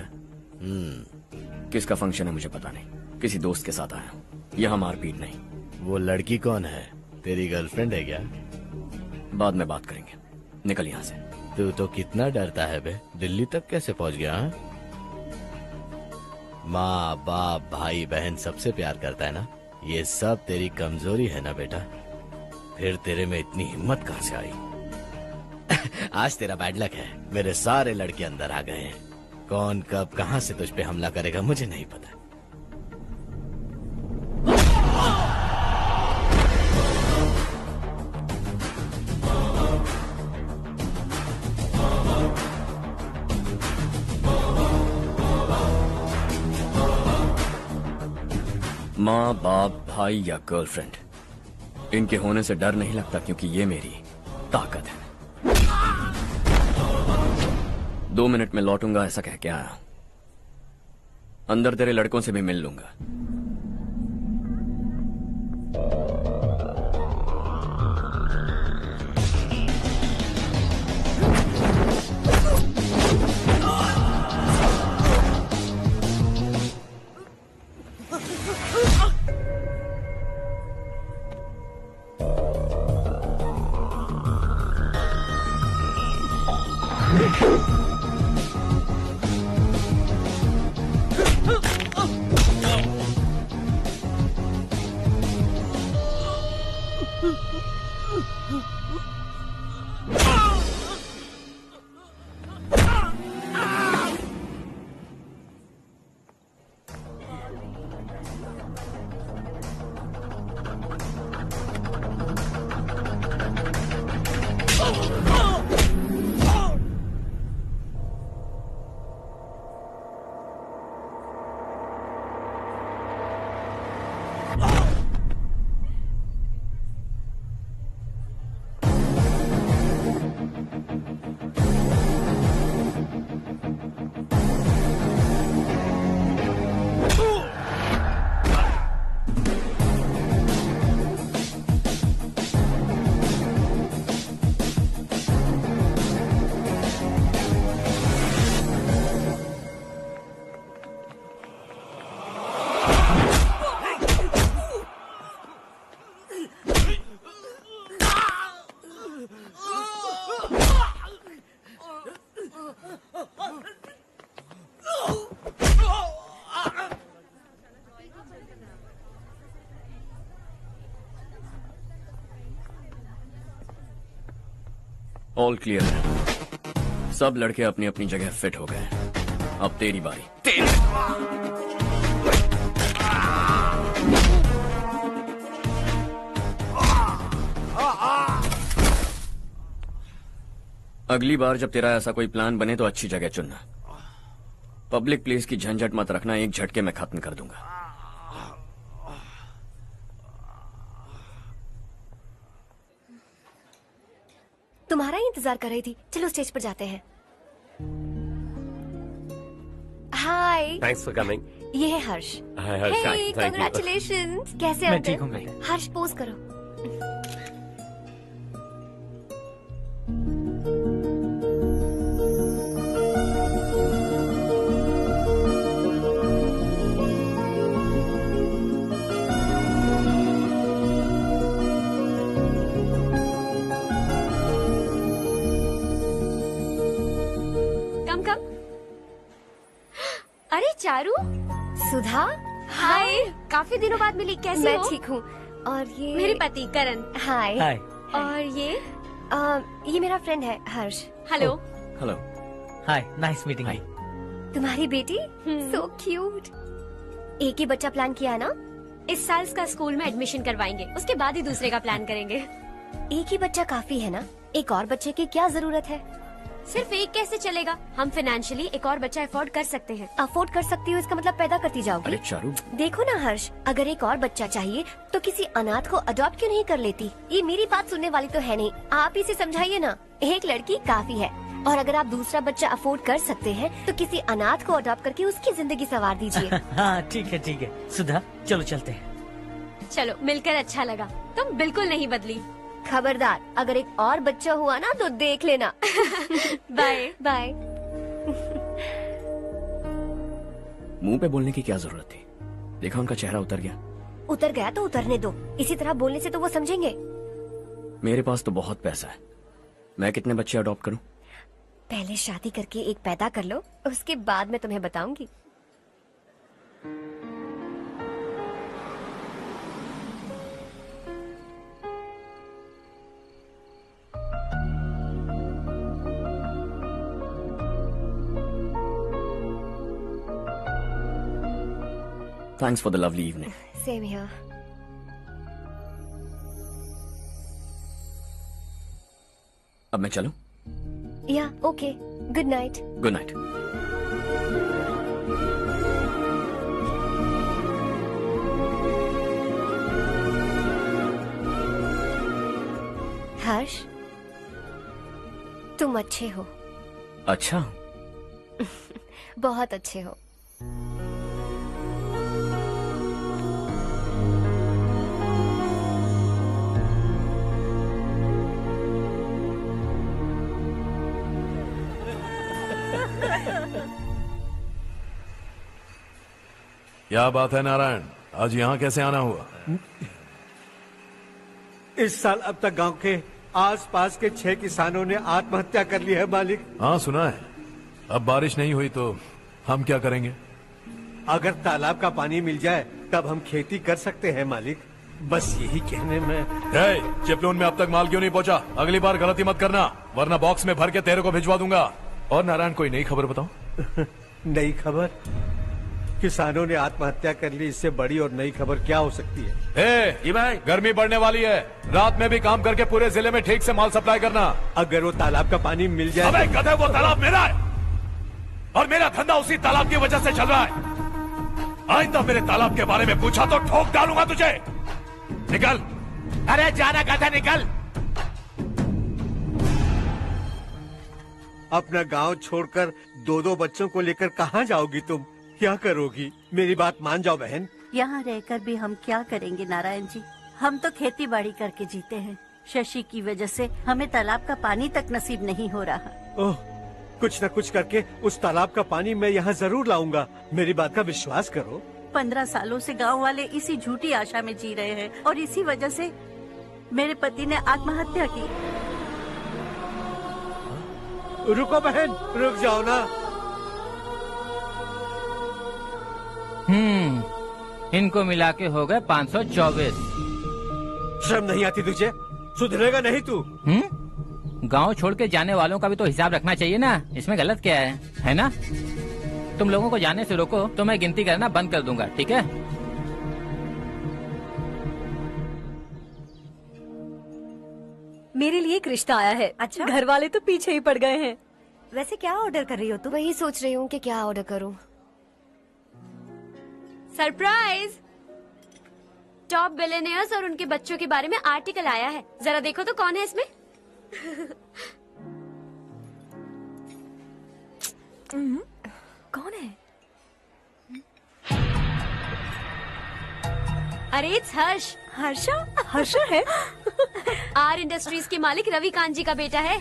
[SPEAKER 2] किसका फंक्शन है मुझे पता नहीं, किसी दोस्त के साथ आया हूँ। यहाँ मारपीट नहीं।
[SPEAKER 18] वो लड़की कौन है? तेरी गर्लफ्रेंड है क्या?
[SPEAKER 2] बाद में बात करेंगे, निकल यहाँ से।
[SPEAKER 18] तू तो कितना डरता है बे, दिल्ली तक कैसे पहुँच गया? हाँ? माँ बाप भाई बहन सबसे प्यार करता है ना, ये सब तेरी कमजोरी है ना बेटा। फिर तेरे में इतनी हिम्मत कहाँ से आई? आज तेरा बैड लक है, मेरे सारे लड़के अंदर आ गए हैं। कौन कब कहां से तुझ पे हमला करेगा मुझे नहीं पता।
[SPEAKER 2] माँ बाप भाई या गर्लफ्रेंड, इनके होने से डर नहीं लगता, क्योंकि ये मेरी ताकत है। 2 मिनट में लौटूंगा ऐसा कह के आया। अंदर तेरे लड़कों से भी मिल लूंगा। ऑल क्लियर है, सब लड़के अपनी अपनी जगह फिट हो गए। अब तेरी बारी। अगली बार जब तेरा ऐसा कोई प्लान बने तो अच्छी जगह चुनना। पब्लिक प्लेस की झंझट मत रखना, एक झटके में खत्म कर दूंगा।
[SPEAKER 19] तुम्हारा ही इंतजार कर रही थी, चलो स्टेज पर जाते हैं। हाय।
[SPEAKER 11] Thanks for coming.
[SPEAKER 19] ये है Harsh.
[SPEAKER 11] Hi Harsh,
[SPEAKER 19] hey,
[SPEAKER 11] thank you.
[SPEAKER 19] Congratulations. कैसे हो?
[SPEAKER 7] मैं ठीक हूँ बेटा।
[SPEAKER 19] हर्ष पोज करो।
[SPEAKER 6] अरे चारू,
[SPEAKER 19] सुधा,
[SPEAKER 6] हाय। काफी दिनों बाद मिली, कैसी
[SPEAKER 19] मैं
[SPEAKER 6] हो?
[SPEAKER 19] ठीक हूँ। और ये
[SPEAKER 6] मेरे पति करण।
[SPEAKER 19] हाय।
[SPEAKER 7] हाय।
[SPEAKER 6] और
[SPEAKER 19] ये मेरा फ्रेंड है Harsh.
[SPEAKER 6] Hello.
[SPEAKER 2] Hello.
[SPEAKER 7] Hi, nice meeting you.
[SPEAKER 19] तुम्हारी बेटी सो क्यूट। एक ही बच्चा प्लान किया ना?
[SPEAKER 6] इस साल इसका स्कूल में एडमिशन करवाएंगे, उसके बाद ही दूसरे का प्लान करेंगे।
[SPEAKER 19] एक ही बच्चा काफी है ना? एक और बच्चे की क्या जरूरत है?
[SPEAKER 6] सिर्फ एक कैसे चलेगा? हम फाइनेंशियली एक और बच्चा अफोर्ड कर सकते हैं।
[SPEAKER 19] अफोर्ड कर सकती हो इसका मतलब पैदा करती जाओगी?
[SPEAKER 2] अरे चारू,
[SPEAKER 19] देखो ना हर्ष, अगर एक और बच्चा चाहिए तो किसी अनाथ को अडॉप्ट क्यों नहीं कर लेती? ये मेरी बात सुनने वाली तो है नहीं, आप इसे समझाइए ना। एक लड़की काफी है, और अगर आप दूसरा बच्चा अफोर्ड कर सकते हैं तो किसी अनाथ को अडॉप्ट करके उसकी जिंदगी संवार दीजिए।
[SPEAKER 7] हाँ ठीक है सुधा, चलो चलते हैं।
[SPEAKER 6] चलो, मिलकर अच्छा लगा। तुम बिल्कुल नहीं बदली।
[SPEAKER 19] खबरदार, अगर एक और बच्चा हुआ ना तो देख लेना।
[SPEAKER 6] Bye
[SPEAKER 19] bye.
[SPEAKER 2] मुंह पे बोलने की क्या जरूरत थी? देखा उनका चेहरा उतर गया।
[SPEAKER 19] उतर गया तो उतरने दो, इसी तरह बोलने से तो वो समझेंगे।
[SPEAKER 2] मेरे पास तो बहुत पैसा है, मैं कितने बच्चे अडॉप्ट करूं?
[SPEAKER 19] पहले शादी करके एक पैदा कर लो, उसके बाद मैं तुम्हें बताऊंगी।
[SPEAKER 2] Thanks for the lovely evening.
[SPEAKER 19] Same here.
[SPEAKER 2] अब मैं चलूं?
[SPEAKER 19] Yeah, okay. Good night.
[SPEAKER 2] Good night.
[SPEAKER 19] हर्ष, तुम अच्छे हो।
[SPEAKER 2] अच्छा?
[SPEAKER 19] बहुत अच्छे हो।
[SPEAKER 5] क्या बात है नारायण, आज यहाँ कैसे आना हुआ?
[SPEAKER 4] इस साल अब तक गांव के आसपास के 6 किसानों ने आत्महत्या कर ली है मालिक।
[SPEAKER 5] हाँ सुना है। अब बारिश नहीं हुई तो हम क्या करेंगे?
[SPEAKER 4] अगर तालाब का पानी मिल जाए तब हम खेती कर सकते हैं मालिक। बस यही कहने में।
[SPEAKER 5] चिपलून में अब तक माल क्यों नहीं पहुँचा? अगली बार गलती मत करना, वरना बॉक्स में भर के तेरे को भिजवा दूंगा। और नारायण, कोई नई खबर बताओ।
[SPEAKER 4] नई खबर? किसानों ने आत्महत्या कर ली, इससे बड़ी और नई खबर क्या हो सकती है?
[SPEAKER 5] जी भाई, गर्मी बढ़ने वाली है, रात में भी काम करके पूरे जिले में ठीक से माल सप्लाई करना।
[SPEAKER 4] अगर वो तालाब का पानी मिल जाए।
[SPEAKER 5] अबे गधे, वो तालाब मेरा है और मेरा धंधा उसी तालाब की वजह से चल रहा है। आइंदा मेरे तालाब के बारे में पूछा तो ठोक डालूंगा तुझे। निकल।
[SPEAKER 18] अरे जाना गधा, निकल।
[SPEAKER 4] अपना गांव छोड़कर 2-2 बच्चों को लेकर कहाँ जाओगी तुम? क्या करोगी? मेरी बात मान जाओ बहन।
[SPEAKER 10] यहाँ रहकर भी हम क्या करेंगे नारायण जी? हम तो खेती बाड़ी करके जीते हैं। शशि की वजह से हमें तालाब का पानी तक नसीब नहीं हो रहा।
[SPEAKER 4] ओह, कुछ न कुछ करके उस तालाब का पानी मैं यहाँ जरूर लाऊंगा। मेरी बात का विश्वास करो।
[SPEAKER 10] 15 सालों से गांव वाले इसी झूठी आशा में जी रहे हैं और इसी वजह से मेरे पति ने आत्महत्या की।
[SPEAKER 4] रुको बहन, रुक जाओ ना।
[SPEAKER 15] इनको मिला के हो गए 524।
[SPEAKER 4] शर्म नहीं आती तुझे? सुधरेगा नहीं तू?
[SPEAKER 15] गांव छोड़ के जाने वालों का भी तो हिसाब रखना चाहिए ना। इसमें गलत क्या है ना? तुम लोगों को जाने से रोको तो मैं गिनती करना बंद कर दूंगा, ठीक है?
[SPEAKER 20] मेरे लिए एक रिश्ता आया है।
[SPEAKER 19] अच्छा?
[SPEAKER 20] घर वाले तो पीछे ही पड़ गए हैं।
[SPEAKER 19] वैसे क्या ऑर्डर कर रही हो तुम? वही सोच रही हूँ कि क्या ऑर्डर करूँ।
[SPEAKER 6] सरप्राइज! टॉप बिलियनियर्स और उनके बच्चों के बारे में आर्टिकल आया है, जरा देखो तो कौन है इसमें।
[SPEAKER 13] कौन है?
[SPEAKER 6] अरे इट्स हर्ष।
[SPEAKER 20] हर्षा है?
[SPEAKER 6] आर इंडस्ट्रीज के मालिक रवि कांत जी का बेटा है।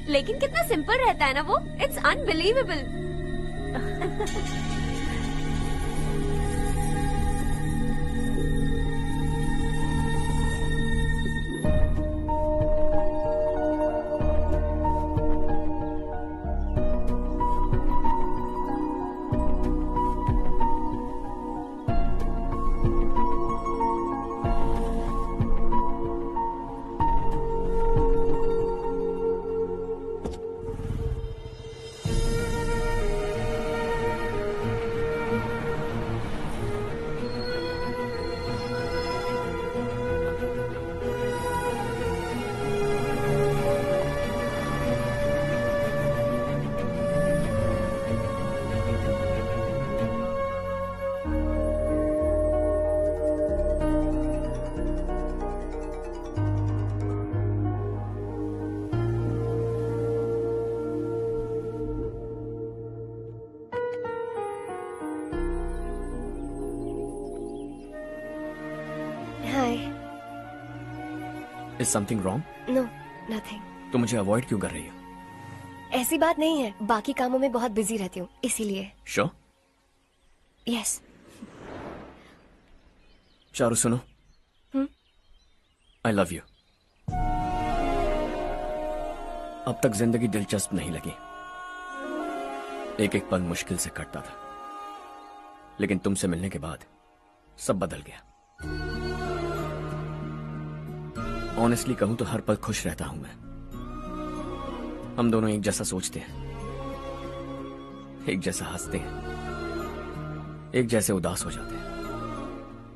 [SPEAKER 6] लेकिन कितना सिंपल रहता है ना वो, it's unbelievable.
[SPEAKER 2] Is something wrong?
[SPEAKER 19] No, nothing.
[SPEAKER 2] तो मुझे अवॉइड क्यों कर रही हो?
[SPEAKER 19] ऐसी बात नहीं है, बाकी कामों में बहुत बिजी रहती हूँ इसीलिए।
[SPEAKER 2] श्योर?
[SPEAKER 19] यस।
[SPEAKER 2] चारू सुनो, आई लव यू। अब तक जिंदगी दिलचस्प नहीं लगी, एक एक पल मुश्किल से कटता था, लेकिन तुमसे मिलने के बाद सब बदल गया। ऑनेस्टली कहूं तो हर पल खुश रहता हूं मैं। हम दोनों एक जैसा सोचते हैं, एक जैसा हंसते हैं, एक जैसे उदास हो जाते हैं,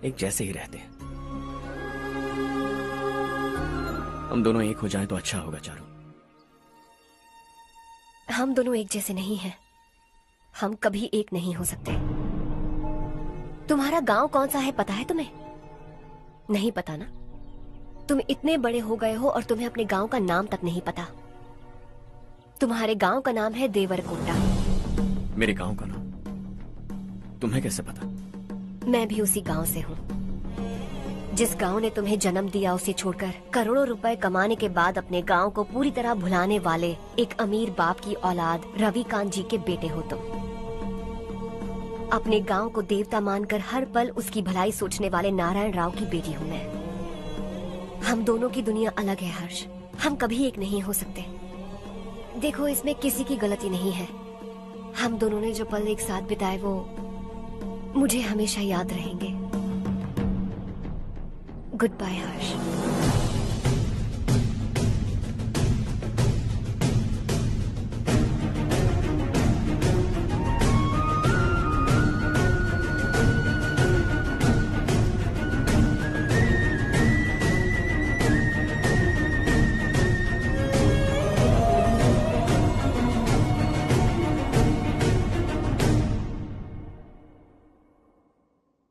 [SPEAKER 2] एक जैसे ही रहते हैं। हम दोनों एक हो जाएं तो अच्छा होगा चारू।
[SPEAKER 19] हम दोनों एक जैसे नहीं हैं। हम कभी एक नहीं हो सकते। तुम्हारा गांव कौन सा है पता है तुम्हें? नहीं पता ना? तुम इतने बड़े हो गए हो और तुम्हें अपने गांव का नाम तक नहीं पता। तुम्हारे गांव का नाम है देवरकोंडा।
[SPEAKER 2] मेरे गांव का नाम तुम्हें कैसे पता?
[SPEAKER 19] मैं भी उसी गांव से हूँ। जिस गांव ने तुम्हें जन्म दिया उसे छोड़कर करोड़ों रुपए कमाने के बाद अपने गांव को पूरी तरह भुलाने वाले एक अमीर बाप की औलाद रविकांत जी के बेटे हो तुम। अपने गांव को देवता मानकर हर पल उसकी भलाई सोचने वाले नारायण राव की बेटी हूँ मैं। हम दोनों की दुनिया अलग है हर्ष, हम कभी एक नहीं हो सकते। देखो इसमें किसी की गलती नहीं है। हम दोनों ने जो पल एक साथ बिताए वो मुझे हमेशा याद रहेंगे। गुड बाय हर्ष।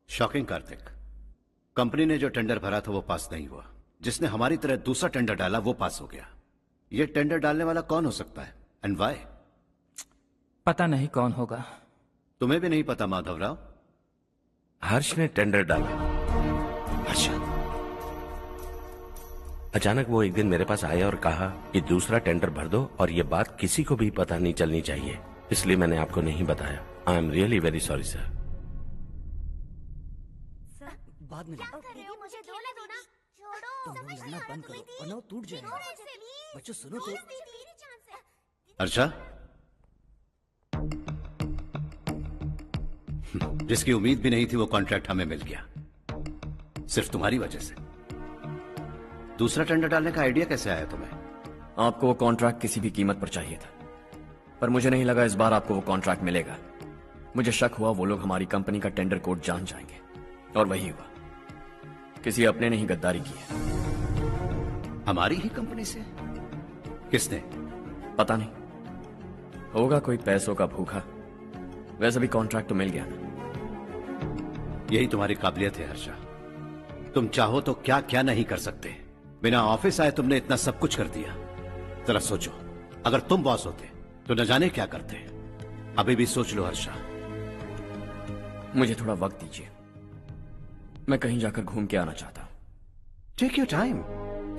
[SPEAKER 1] शॉकिंग कार्तिक, कंपनी ने जो टेंडर भरा था वो पास नहीं हुआ। जिसने हमारी तरह दूसरा टेंडर डाला वो पास हो गया। ये टेंडर डालने वाला कौन हो सकता है एंड व्हाई?
[SPEAKER 15] पता नहीं कौन होगा।
[SPEAKER 1] तुम्हें भी नहीं पता माधवराव?
[SPEAKER 8] हर्ष ने टेंडर डाला।
[SPEAKER 1] अच्छा।
[SPEAKER 8] अचानक वो एक दिन मेरे पास आया और कहा कि दूसरा टेंडर भर दो और ये बात किसी को भी पता नहीं चलनी चाहिए, इसलिए मैंने आपको नहीं बताया। I am really very sorry sir.
[SPEAKER 12] बाद में
[SPEAKER 19] मुझे धोने दो ना। छोड़ो।
[SPEAKER 12] तुम लोग लड़ना बंद करो वरना वो टूट जाएगा। बच्चों सुनो तो।
[SPEAKER 1] अर्षा, जिसकी उम्मीद भी नहीं थी वो कॉन्ट्रैक्ट हमें मिल गया, सिर्फ तुम्हारी वजह से। दूसरा टेंडर डालने का आइडिया कैसे आया तुम्हें?
[SPEAKER 2] आपको वो कॉन्ट्रैक्ट किसी भी कीमत पर चाहिए था, पर मुझे नहीं लगा इस बार आपको वो कॉन्ट्रैक्ट मिलेगा। मुझे शक हुआ वो लोग हमारी कंपनी का टेंडर कोड जान जाएंगे, और वही हुआ। किसी अपने ने ही गद्दारी की है।
[SPEAKER 1] हमारी ही कंपनी से? किसने?
[SPEAKER 2] पता नहीं, होगा कोई पैसों का भूखा। वैसे भी कॉन्ट्रैक्ट तो मिल गया ना।
[SPEAKER 1] यही तुम्हारी काबिलियत है हर्षा। तुम चाहो तो क्या क्या नहीं कर सकते। बिना ऑफिस आए तुमने इतना सब कुछ कर दिया। जरा सोचो, अगर तुम बॉस होते तो न जाने क्या करते। अभी भी सोच लो हर्षा।
[SPEAKER 2] मुझे थोड़ा वक्त दीजिए, मैं कहीं जाकर घूम के आना चाहता हूं।
[SPEAKER 1] Take your time.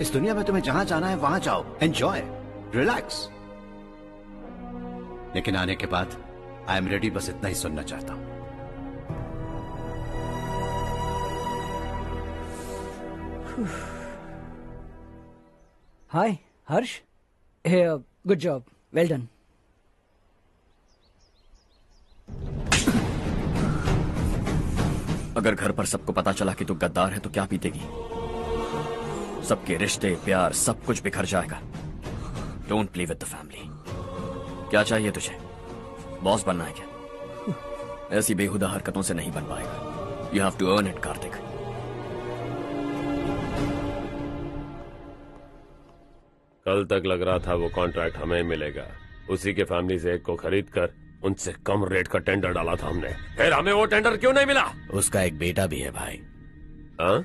[SPEAKER 1] इस दुनिया में तुम्हें जहां जाना है वहां जाओ, एंजॉय, रिलैक्स। लेकिन आने के बाद आई एम रेडी, बस इतना ही सुनना चाहता हूं।
[SPEAKER 12] हाय हर्ष। हे गुड जॉब, वेल डन।
[SPEAKER 2] अगर घर पर सबको पता चला कि तू गद्दार है तो क्या पीतेगी? सबके रिश्ते, प्यार, सब कुछ बिखर जाएगा। Don't play with the family. क्या चाहिए तुझे? बॉस बनना है क्या? ऐसी बेहुदा हरकतों से नहीं बन पाएगा। You have to earn it Karthik.
[SPEAKER 11] कल तक लग रहा था वो कॉन्ट्रैक्ट हमें मिलेगा। उसी के फैमिली से एक को खरीद कर उनसे कम रेट का टेंडर डाला था हमने, फिर हमें वो टेंडर क्यों नहीं मिला?
[SPEAKER 18] उसका एक बेटा भी है भाई।
[SPEAKER 11] हाँ?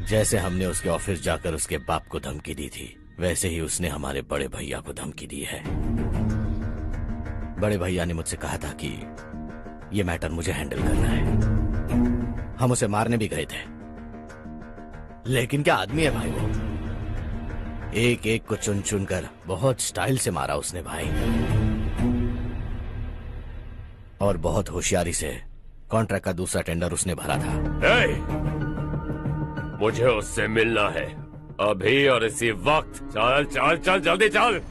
[SPEAKER 18] जैसे हमने उसके ऑफिस जाकर उसके बाप को धमकी दी थी, वैसे ही उसने हमारे बड़े भैया को धमकी दी है। बड़े भैया ने मुझसे कहा था कि ये मैटर मुझे हैंडल करना है। हम उसे मारने भी गए थे, लेकिन क्या आदमी है भाई वो। एक एक को चुन चुन कर बहुत स्टाइल से मारा उसने भाई, और बहुत होशियारी से कॉन्ट्रैक्ट का दूसरा टेंडर उसने भरा था।
[SPEAKER 11] hey! मुझे उससे मिलना है अभी और इसी वक्त। चल चल चल जल्दी चल।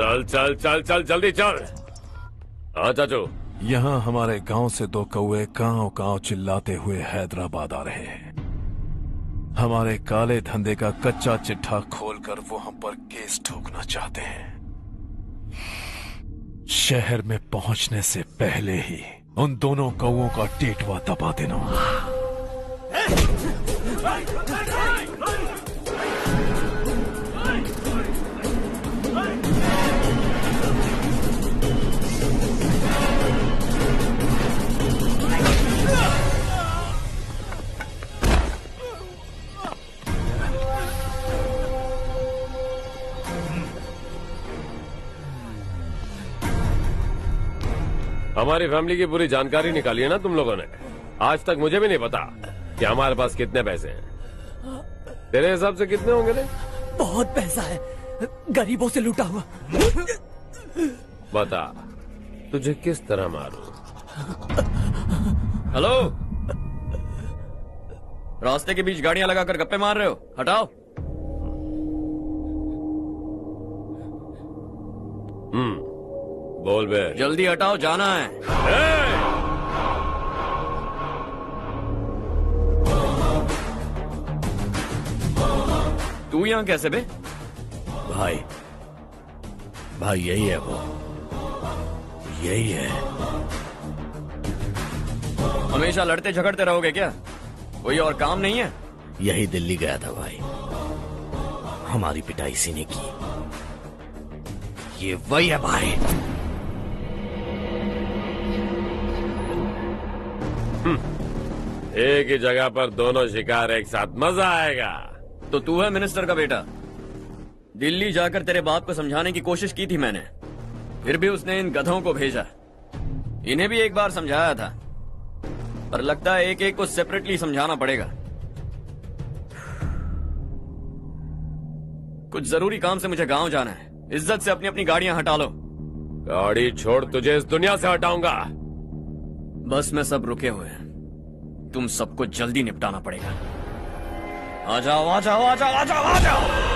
[SPEAKER 11] चल चल चल चल जल्दी चल। हाँ चाचू।
[SPEAKER 5] यहाँ हमारे गांव से 2 कौवे कांव चिल्लाते हुए हैदराबाद आ रहे हैं। हमारे काले धंधे का कच्चा चिट्ठा खोलकर वो हम पर केस ठोकना चाहते हैं। शहर में पहुंचने से पहले ही उन दोनों कौवों का टेटवा दबा देना।
[SPEAKER 11] हमारी फैमिली की पूरी जानकारी निकाली है ना तुम लोगों ने। आज तक मुझे भी नहीं पता कि हमारे पास कितने पैसे हैं। तेरे हिसाब से कितने होंगे रे?
[SPEAKER 12] बहुत पैसा है, गरीबों से लूटा हुआ।
[SPEAKER 11] बता तुझे किस तरह मारूं?
[SPEAKER 2] हेलो, रास्ते के बीच गाड़ियां लगाकर गप्पे मार रहे हो? हटाओ।
[SPEAKER 11] बोल बे।
[SPEAKER 2] जल्दी हटाओ, जाना है। तू यहाँ कैसे बे?
[SPEAKER 18] भाई यही है वो, यही है।
[SPEAKER 2] हमेशा लड़ते झगड़ते रहोगे क्या? कोई और काम नहीं है?
[SPEAKER 18] यही दिल्ली गया था भाई, हमारी पिटाई इसी ने की। ये वही है भाई।
[SPEAKER 11] एक ही जगह पर दोनों शिकार एक साथ, मजा आएगा।
[SPEAKER 2] तो तू है मिनिस्टर का बेटा? दिल्ली जाकर तेरे बाप को समझाने की कोशिश की थी मैंने, फिर भी उसने इन गधों को भेजा। इन्हें भी एक बार समझाया था, पर लगता है एक एक को सेपरेटली समझाना पड़ेगा। कुछ जरूरी काम से मुझे गांव जाना है। इज्जत से अपनी अपनी गाड़ियां हटा लो।
[SPEAKER 11] गाड़ी छोड़, तुझे इस दुनिया से हटाऊंगा।
[SPEAKER 2] बस में सब रुके हुए हैं, तुम सबको जल्दी निपटाना पड़ेगा। आ जाओ आ जाओ आ जाओ आ जाओ आ जाओ।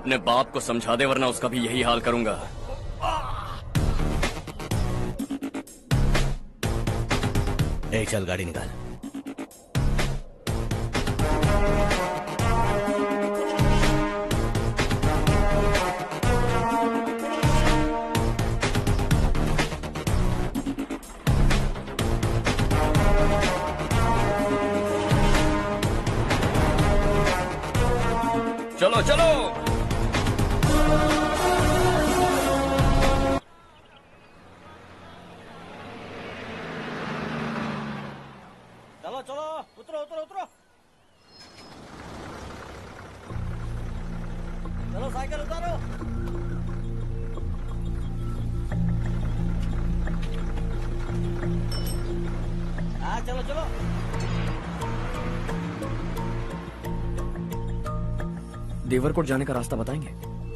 [SPEAKER 2] अपने बाप को समझा दे वरना उसका भी यही हाल करूंगा।
[SPEAKER 18] ए चल गाड़ी निकाल।
[SPEAKER 2] चलो चलो।
[SPEAKER 7] चलो चलो, उतरो उतरो उतरो। चलो साइकिल उतारो। हाँ चलो चलो।
[SPEAKER 2] देवरकोट जाने का रास्ता बताएंगे?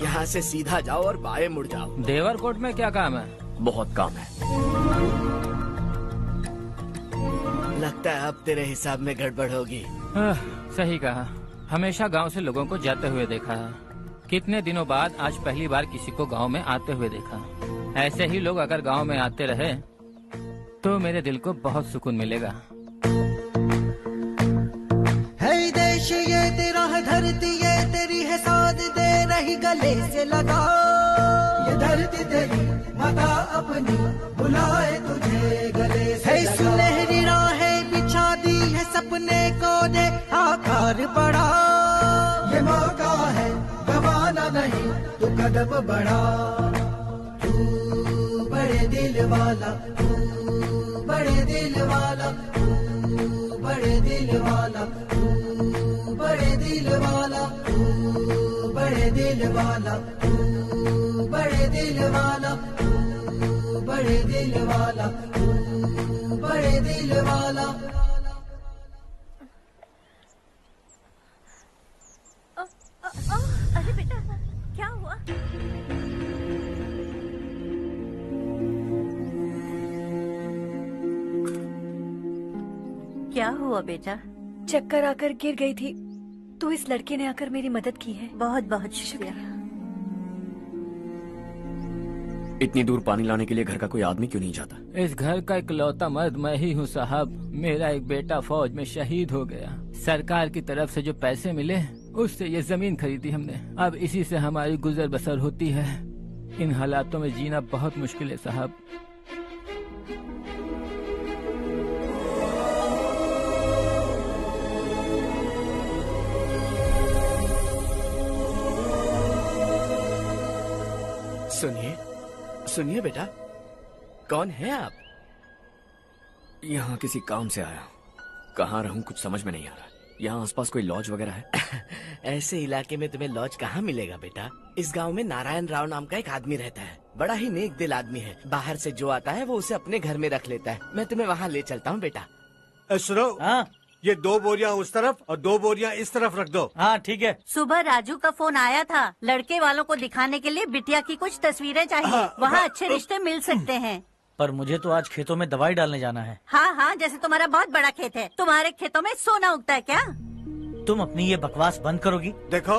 [SPEAKER 18] यहाँ से सीधा जाओ और बाएं मुड़ जाओ।
[SPEAKER 15] देवरकोट में क्या काम है?
[SPEAKER 2] बहुत काम है।
[SPEAKER 18] लगता है अब तेरे हिसाब में गड़बड़ होगी।
[SPEAKER 15] सही कहा। हमेशा गांव से लोगों को जाते हुए देखा है। कितने दिनों बाद आज पहली बार किसी को गांव में आते हुए देखा। ऐसे ही लोग अगर गांव में आते रहे तो मेरे दिल को बहुत सुकून मिलेगा।
[SPEAKER 21] है देश ये तेरा है, धरती ये तेरी है, साथ दे रही गले से लगा। ये धरती तेरी माता अपनी बुलाए तुझे गले से लगा। सुनहरी राहें बिछा दी है, सपने को दे आकार बढ़ा। ये मौका है गवाना नहीं, तू कदम बढ़ा। तू बड़े दिल वाला, तू बड़े दिल वाला, तू बड़े दिल वाला, तू बड़े दिल वाला, तू बड़े दिल वाला, तू बड़े दिल वाला, तू बड़े दिल वाला, तू बड़े दिल वाला।
[SPEAKER 10] अरे बेटा क्या हुआ? क्या हुआ बेटा?
[SPEAKER 20] चक्कर आकर गिर गई थी तो इस लड़के ने आकर मेरी मदद की है।
[SPEAKER 10] बहुत बहुत शुक्रिया।
[SPEAKER 2] इतनी दूर पानी लाने के लिए घर का कोई आदमी क्यों नहीं जाता?
[SPEAKER 15] इस घर का इकलौता मर्द मैं ही हूँ साहब। मेरा एक बेटा फौज में शहीद हो गया। सरकार की तरफ से जो पैसे मिले उससे ये जमीन खरीदी हमने। अब इसी से हमारी गुजर बसर होती है। इन हालातों में जीना बहुत मुश्किल है साहब।
[SPEAKER 18] सुनिए सुनिए बेटा, कौन है आप?
[SPEAKER 2] यहाँ किसी काम से आया। कहाँ रहूँ कुछ समझ में नहीं आ रहा। यहाँ आसपास कोई लॉज वगैरह है?
[SPEAKER 18] ऐसे इलाके में तुम्हें लॉज कहाँ मिलेगा बेटा। इस गांव में नारायण राव नाम का एक आदमी रहता है। बड़ा ही नेक दिल आदमी है। बाहर से जो आता है वो उसे अपने घर में रख लेता है। मैं तुम्हें वहाँ ले चलता हूँ बेटा।
[SPEAKER 4] सुनो, ये 2 बोरियां उस तरफ और 2 बोरियां इस तरफ रख दो।
[SPEAKER 7] हाँ ठीक है।
[SPEAKER 10] सुबह राजू का फोन आया था। लड़के वालों को दिखाने के लिए बिटिया की कुछ तस्वीरें चाहिए। वहाँ अच्छे रिश्ते मिल सकते हैं।
[SPEAKER 7] पर मुझे तो आज खेतों में दवाई डालने जाना है।
[SPEAKER 10] हाँ हाँ, जैसे तुम्हारा बहुत बड़ा खेत है। तुम्हारे खेतों में सोना उगता है क्या?
[SPEAKER 7] तुम अपनी ये बकवास बंद करोगी?
[SPEAKER 4] देखो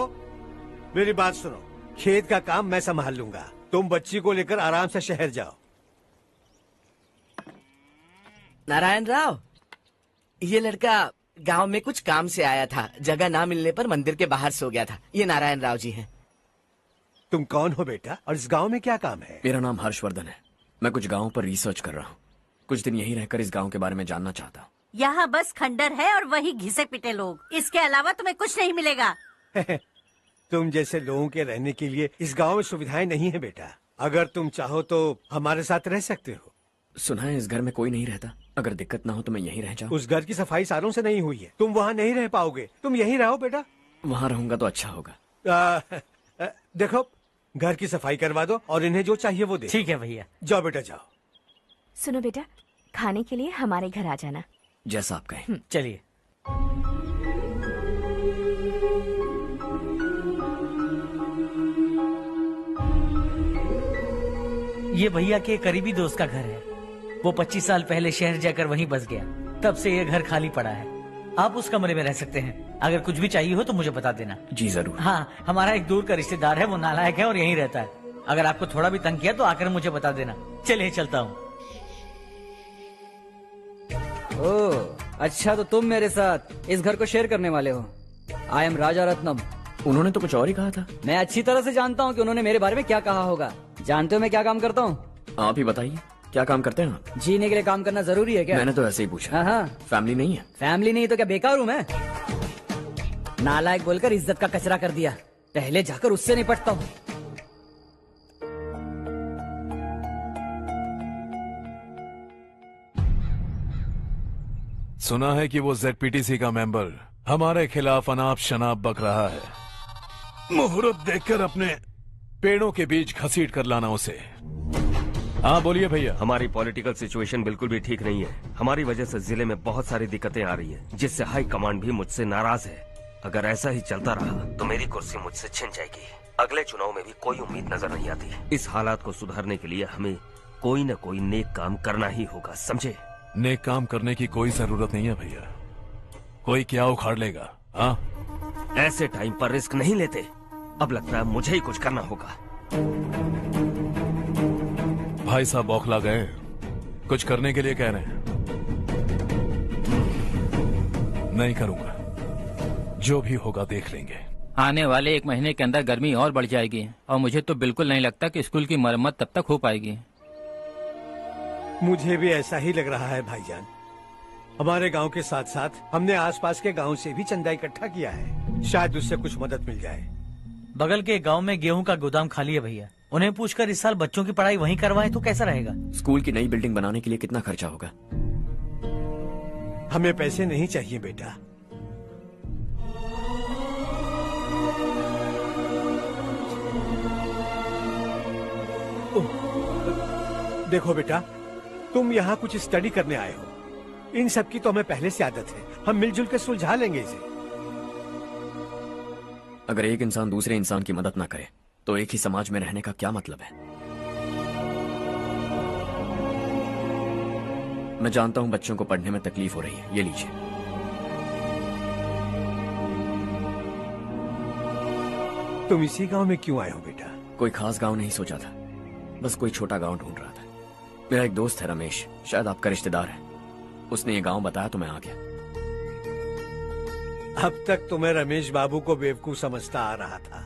[SPEAKER 4] मेरी बात सुनो, खेत का काम मैं संभाल लूंगा। तुम बच्ची को लेकर आराम से शहर जाओ।
[SPEAKER 18] नारायण राव, ये लड़का गांव में कुछ काम से आया था। जगह ना मिलने पर मंदिर के बाहर सो गया था। ये नारायण राव जी हैं।
[SPEAKER 4] तुम कौन हो बेटा और इस गांव में क्या काम है?
[SPEAKER 2] मेरा नाम हर्षवर्धन है। मैं कुछ गाँव पर रिसर्च कर रहा हूँ। कुछ दिन यहीं रहकर इस गाँव के बारे में जानना चाहता हूँ।
[SPEAKER 10] यहाँ बस खंडर है और वही घिसे पिटे लोग। इसके अलावा तुम्हें कुछ नहीं मिलेगा।
[SPEAKER 4] तुम जैसे लोगों के रहने के लिए इस गांव में सुविधाएं नहीं है बेटा। अगर तुम चाहो तो हमारे साथ रह सकते हो।
[SPEAKER 2] सुना है इस घर में कोई नहीं रहता। अगर दिक्कत ना हो तो मैं यहीं रह जाऊँ।
[SPEAKER 4] उस घर की सफाई सालों से नहीं हुई है। तुम वहाँ नहीं रह पाओगे। तुम यहीं रहो बेटा।
[SPEAKER 2] वहाँ रहूंगा तो अच्छा होगा।
[SPEAKER 4] देखो, घर की सफाई करवा दो और इन्हें जो चाहिए वो दे।
[SPEAKER 7] ठीक है भैया।
[SPEAKER 4] जाओ बेटा जाओ।
[SPEAKER 13] सुनो बेटा, खाने के लिए हमारे घर आ जाना।
[SPEAKER 2] जैसा आप कहें।
[SPEAKER 7] चलिए। ये भैया के करीबी दोस्त का घर है। वो 25 साल पहले शहर जाकर वहीं बस गया। तब से ये घर खाली पड़ा है। आप उस कमरे में रह सकते हैं। अगर कुछ भी चाहिए हो तो मुझे बता देना।
[SPEAKER 2] जी जरूर।
[SPEAKER 7] हाँ, हमारा एक दूर का रिश्तेदार है, वो नालायक है और यहीं रहता है। अगर आपको थोड़ा भी तंग किया तो आकर मुझे बता देना। चलिए चलता हूँ।
[SPEAKER 12] ओह, अच्छा तो तुम मेरे साथ इस घर को शेयर करने वाले हो। आई एम राजा रत्नम।
[SPEAKER 2] उन्होंने तो कुछ और ही कहा था।
[SPEAKER 12] मैं अच्छी तरह से जानता हूँ कि उन्होंने मेरे बारे में क्या कहा होगा। जानते हो मैं क्या काम करता हूँ?
[SPEAKER 2] आप ही बताइए, क्या काम करते हैं आप?
[SPEAKER 12] जीने के लिए काम करना जरूरी है क्या?
[SPEAKER 2] मैंने तो ऐसे ही पूछा।
[SPEAKER 12] हाँ।
[SPEAKER 2] फैमिली नहीं है?
[SPEAKER 12] फैमिली नहीं तो क्या बेकार हूँ मैं? नालायक बोलकर इज्जत का कचरा कर दिया। पहले जाकर उससे निपटता हूँ।
[SPEAKER 5] सुना है कि वो ZPTC का मेंबर हमारे खिलाफ अनाप शनाप बक रहा है। मुहूर्त देखकर अपने पेड़ों के बीच घसीट कर लाना उसे। हाँ बोलिए भैया।
[SPEAKER 17] हमारी पॉलिटिकल सिचुएशन बिल्कुल भी ठीक नहीं है। हमारी वजह से जिले में बहुत सारी दिक्कतें आ रही है, जिससे हाई कमांड भी मुझसे नाराज है। अगर ऐसा ही चलता रहा तो मेरी कुर्सी मुझसे छिन जाएगी। अगले चुनाव में भी कोई उम्मीद नजर नहीं आती। इस हालात को सुधारने के लिए हमें कोई न कोई नेक काम करना ही होगा, समझे?
[SPEAKER 5] नेक काम करने की कोई जरूरत नहीं है भैया। कोई क्या उखाड़ लेगा? हाँ,
[SPEAKER 17] ऐसे टाइम पर रिस्क नहीं लेते। अब लगता है मुझे ही कुछ करना होगा।
[SPEAKER 5] भाई साहब बौखला गए, कुछ करने के लिए कह रहे हैं। नहीं करूंगा, जो भी होगा देख लेंगे।
[SPEAKER 15] आने वाले 1 महीने के अंदर गर्मी और बढ़ जाएगी और मुझे तो बिल्कुल नहीं लगता कि स्कूल की मरम्मत तब तक हो पाएगी।
[SPEAKER 4] मुझे भी ऐसा ही लग रहा है भाईजान। हमारे गांव के साथ साथ हमने आसपास के गांव से भी चंदा इकट्ठा किया है, शायद उससे कुछ मदद मिल जाए।
[SPEAKER 7] बगल के गांव में गेहूं का गोदाम खाली है भैया। उन्हें पूछकर इस साल बच्चों की पढ़ाई वहीं करवाएं तो कैसा रहेगा?
[SPEAKER 2] स्कूल की नई बिल्डिंग बनाने के लिए कितना खर्चा होगा?
[SPEAKER 4] हमें पैसे नहीं चाहिए बेटा। देखो बेटा, तुम यहाँ कुछ स्टडी करने आए हो। इन सब की तो हमें पहले से आदत है। हम मिलजुल के सुलझा लेंगे इसे।
[SPEAKER 2] अगर एक इंसान दूसरे इंसान की मदद ना करे तो एक ही समाज में रहने का क्या मतलब है? मैं जानता हूं बच्चों को पढ़ने में तकलीफ हो रही है, ये लीजिए।
[SPEAKER 4] तुम इसी गांव में क्यों आए हो बेटा?
[SPEAKER 2] कोई खास गांव नहीं सोचा था, बस कोई छोटा गांव ढूंढ रहा था। मेरा एक दोस्त है रमेश, शायद आपका रिश्तेदार है। उसने ये गांव बताया तो मैं आ गया।
[SPEAKER 4] अब तक तो मैं रमेश बाबू को बेवकूफ समझता आ रहा था,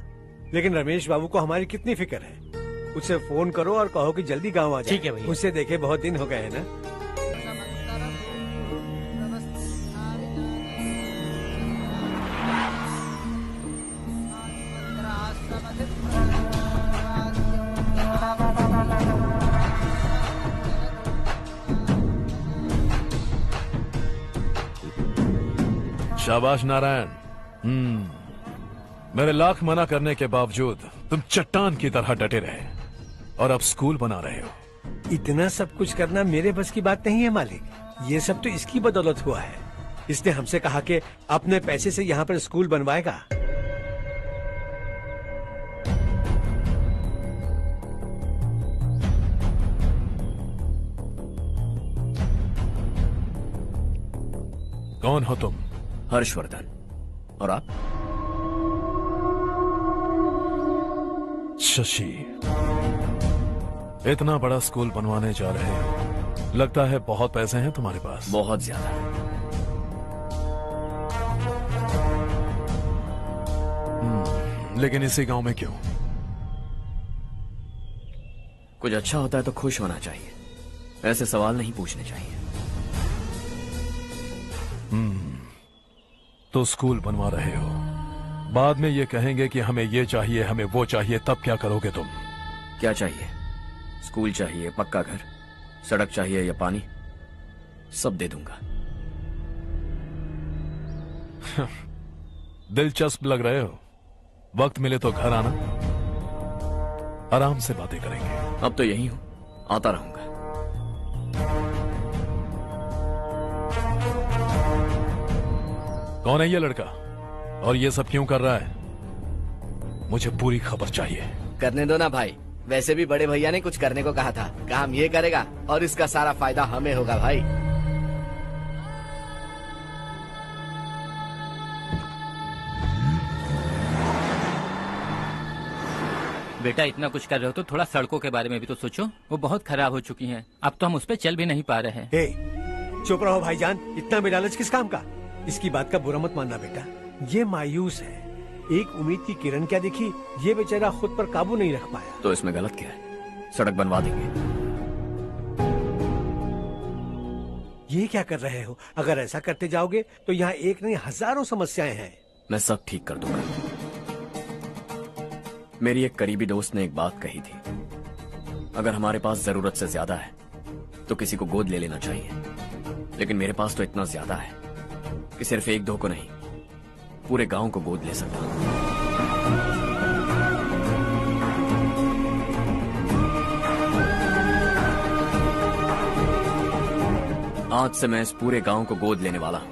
[SPEAKER 4] लेकिन रमेश बाबू को हमारी कितनी फिक्र है। उसे फोन करो और कहो कि जल्दी गांव आ जाए।
[SPEAKER 7] ठीक है भैया।
[SPEAKER 4] उसे देखे बहुत दिन हो गए हैं ना।
[SPEAKER 5] शाबाश नारायण। मेरे लाख मना करने के बावजूद तुम चट्टान की तरह डटे रहे और अब स्कूल बना रहे हो।
[SPEAKER 4] इतना सब कुछ करना मेरे बस की बात नहीं है मालिक। ये सब तो इसकी बदौलत हुआ है। इसने हमसे कहा कि अपने पैसे से यहाँ पर स्कूल बनवाएगा।
[SPEAKER 5] कौन हो तुम?
[SPEAKER 2] हर्षवर्धन। और आप?
[SPEAKER 5] शशि। इतना बड़ा स्कूल बनवाने जा रहे हो, लगता है बहुत पैसे हैं तुम्हारे पास।
[SPEAKER 2] बहुत ज्यादा।
[SPEAKER 5] लेकिन इसी गांव में क्यों?
[SPEAKER 2] कुछ अच्छा होता है तो खुश होना चाहिए, ऐसे सवाल नहीं पूछने चाहिए।
[SPEAKER 5] तो स्कूल बनवा रहे हो, बाद में ये कहेंगे कि हमें ये चाहिए, हमें वो चाहिए, तब क्या करोगे तुम?
[SPEAKER 2] क्या चाहिए? स्कूल चाहिए, पक्का घर, सड़क चाहिए या पानी, सब दे दूंगा।
[SPEAKER 5] दिलचस्प लग रहे हो। वक्त मिले तो घर आना, आराम से बातें करेंगे।
[SPEAKER 2] अब तो यही हूं, आता रहूंगा।
[SPEAKER 5] कौन है ये लड़का और ये सब क्यों कर रहा है? मुझे पूरी खबर चाहिए।
[SPEAKER 18] करने दो ना भाई, वैसे भी बड़े भैया ने कुछ करने को कहा था। काम ये करेगा और इसका सारा फायदा हमें होगा भाई।
[SPEAKER 15] बेटा इतना कुछ कर रहे हो तो थोड़ा सड़कों के बारे में भी तो सोचो, वो बहुत खराब हो चुकी हैं। अब तो हम उस पर चल भी नहीं पा रहे हैं।
[SPEAKER 4] चुप रहो भाईजान, इतना भी लालच किस काम का? इसकी बात का बुरा मत मानना बेटा, ये मायूस है। एक उम्मीद की किरण क्या दिखी, ये बेचारा खुद पर काबू नहीं रख पाया।
[SPEAKER 2] तो इसमें गलत क्या है? सड़क बनवा देंगे।
[SPEAKER 4] ये क्या कर रहे हो? अगर ऐसा करते जाओगे तो यहाँ एक नहीं हजारों समस्याएं हैं।
[SPEAKER 2] मैं सब ठीक कर दूंगा। मेरी एक करीबी दोस्त ने एक बात कही थी, अगर हमारे पास जरूरत से ज्यादा है तो किसी को गोद ले लेना चाहिए। लेकिन मेरे पास तो इतना ज्यादा है कि सिर्फ एक दो को नहीं, पूरे गांव को गोद ले सकता हूं। आज से मैं इस पूरे गांव को गोद लेने वाला हूं।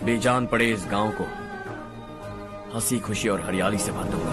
[SPEAKER 2] बेजान पड़े इस गांव को हंसी खुशी और हरियाली से भर दूंगा।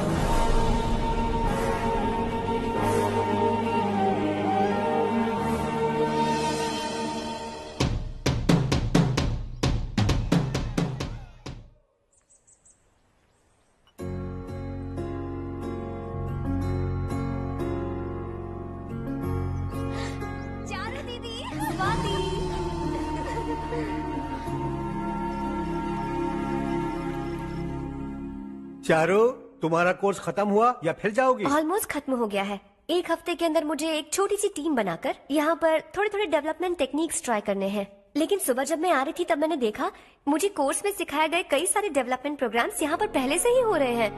[SPEAKER 4] चारों, तुम्हारा कोर्स खत्म हुआ या फिर जाओगी?
[SPEAKER 19] ऑलमोस्ट खत्म हो गया है। एक हफ्ते के अंदर मुझे एक छोटी सी टीम बनाकर यहाँ पर थोड़े थोड़े डेवलपमेंट टेक्निक्स ट्राई करने हैं। लेकिन सुबह जब मैं आ रही थी तब मैंने देखा मुझे कोर्स में सिखाए गए कई सारे डेवलपमेंट प्रोग्राम्स यहाँ पर पहले से ही हो रहे हैं।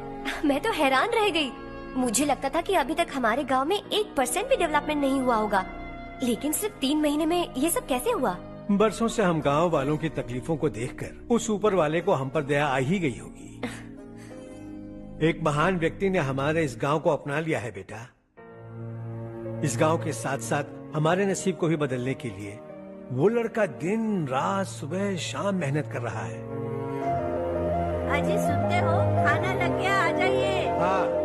[SPEAKER 19] मैं तो हैरान रह गई। मुझे लगता था कि अभी तक हमारे गाँव में 1% भी डेवलपमेंट नहीं हुआ होगा, लेकिन सिर्फ 3 महीने में ये सब कैसे हुआ?
[SPEAKER 4] बरसों से हम गांव वालों की तकलीफों को देखकर उस ऊपर वाले को हम पर दया आ ही गई होगी। एक महान व्यक्ति ने हमारे इस गांव को अपना लिया है बेटा। इस गांव के साथ साथ हमारे नसीब को भी बदलने के लिए वो लड़का दिन रात सुबह शाम मेहनत कर रहा है।
[SPEAKER 10] अजी सुनते हो, खाना लग गया, आ जाइए।
[SPEAKER 4] हाँ।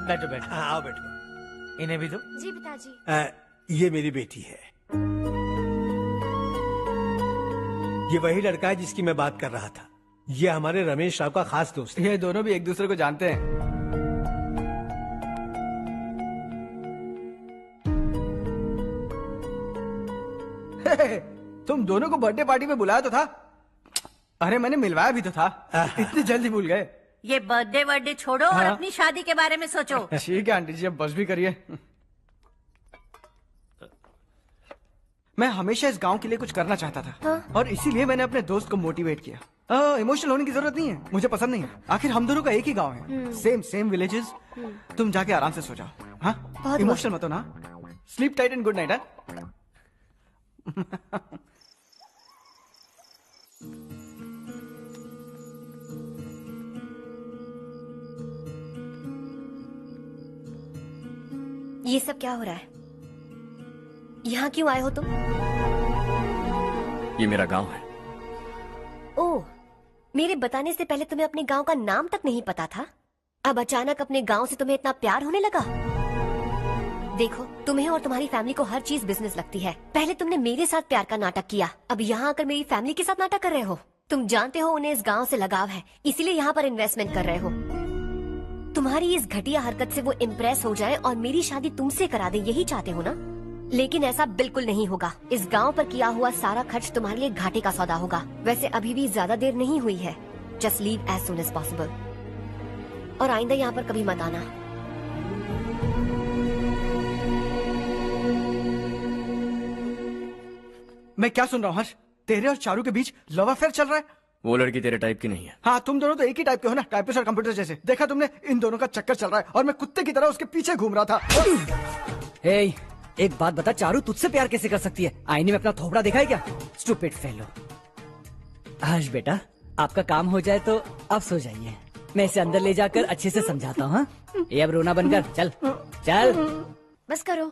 [SPEAKER 7] बैठो बैठो।
[SPEAKER 4] आओ बैठो।
[SPEAKER 7] इन्हें भी दो।
[SPEAKER 6] जी पिताजी।
[SPEAKER 4] ये मेरी बेटी है। ये वही लड़का है जिसकी मैं बात कर रहा था। ये हमारे रमेश राव का खास दोस्त है।
[SPEAKER 3] ये दोनों भी एक दूसरे को जानते हैं। तुम दोनों को बर्थडे पार्टी में बुलाया तो था। अरे मैंने मिलवाया भी तो था। इतनी जल्दी भूल गए।
[SPEAKER 10] ये बर्थडे छोड़ो और अपनी शादी के बारे में सोचो।
[SPEAKER 3] ठीक है आंटी जी, अब बस भी करिए। मैं हमेशा इस गांव के लिए कुछ करना चाहता था। और इसीलिए मैंने अपने दोस्त को मोटिवेट किया। इमोशनल होने की जरूरत नहीं है, मुझे पसंद नहीं है। आखिर हम दोनों का एक ही गांव है, सेम विलेजेस। तुम जाके आराम से सो जाओ। हाँ, इमोशनल मत हो ना। Sleep tight and good night.
[SPEAKER 19] ये सब क्या हो रहा है? यहाँ क्यों आए हो तुम?
[SPEAKER 2] ये मेरा गांव है।
[SPEAKER 19] ओह, मेरे बताने से पहले तुम्हें अपने गांव का नाम तक नहीं पता था? अब अचानक अपने गांव से तुम्हें इतना प्यार होने लगा? देखो, तुम्हें और तुम्हारी फैमिली को हर चीज बिजनेस लगती है। पहले तुमने मेरे साथ प्यार का नाटक किया, अब यहाँ आकर मेरी फैमिली के साथ नाटक कर रहे हो। तुम जानते हो उन्हें इस गांव से लगाव है, इसीलिए यहाँ पर इन्वेस्टमेंट कर रहे हो। तुम्हारी इस घटिया हरकत से वो इम्प्रेस हो जाए और मेरी शादी तुमसे करा दे, यही चाहते हो ना? लेकिन ऐसा बिल्कुल नहीं होगा। इस गांव पर किया हुआ सारा खर्च तुम्हारे लिए घाटे का सौदा होगा। वैसे अभी भी ज्यादा देर नहीं हुई है। Just leave as soon as possible. और आइंदा यहाँ पर कभी मत आना।
[SPEAKER 3] मैं क्या सुन रहा हूँ हर्ष? तेरे और चारू के बीच लव अफेयर चल रहा है?
[SPEAKER 2] वो लड़की तेरे टाइप की नहीं है।
[SPEAKER 3] हाँ, तुम दोनों तो एक ही टाइप के हो ना, टाइपिस्ट और कंप्यूटर जैसे। देखा तुमने, इन दोनों का चक्कर चल रहा है और मैं कुत्ते की तरह उसके पीछे घूम रहा था।
[SPEAKER 12] हे, एक बात बता, चारू तुझसे प्यार कैसे कर सकती है? आईने में अपना थोबड़ा देखा है क्या? Stupid fellow. हर्ष बेटा, आपका काम हो जाए तो अब सो जाइए। मैं इसे अंदर ले जाकर अच्छे से समझाता हूँ। ये अब रोना बनकर चल चल।
[SPEAKER 19] बस करो।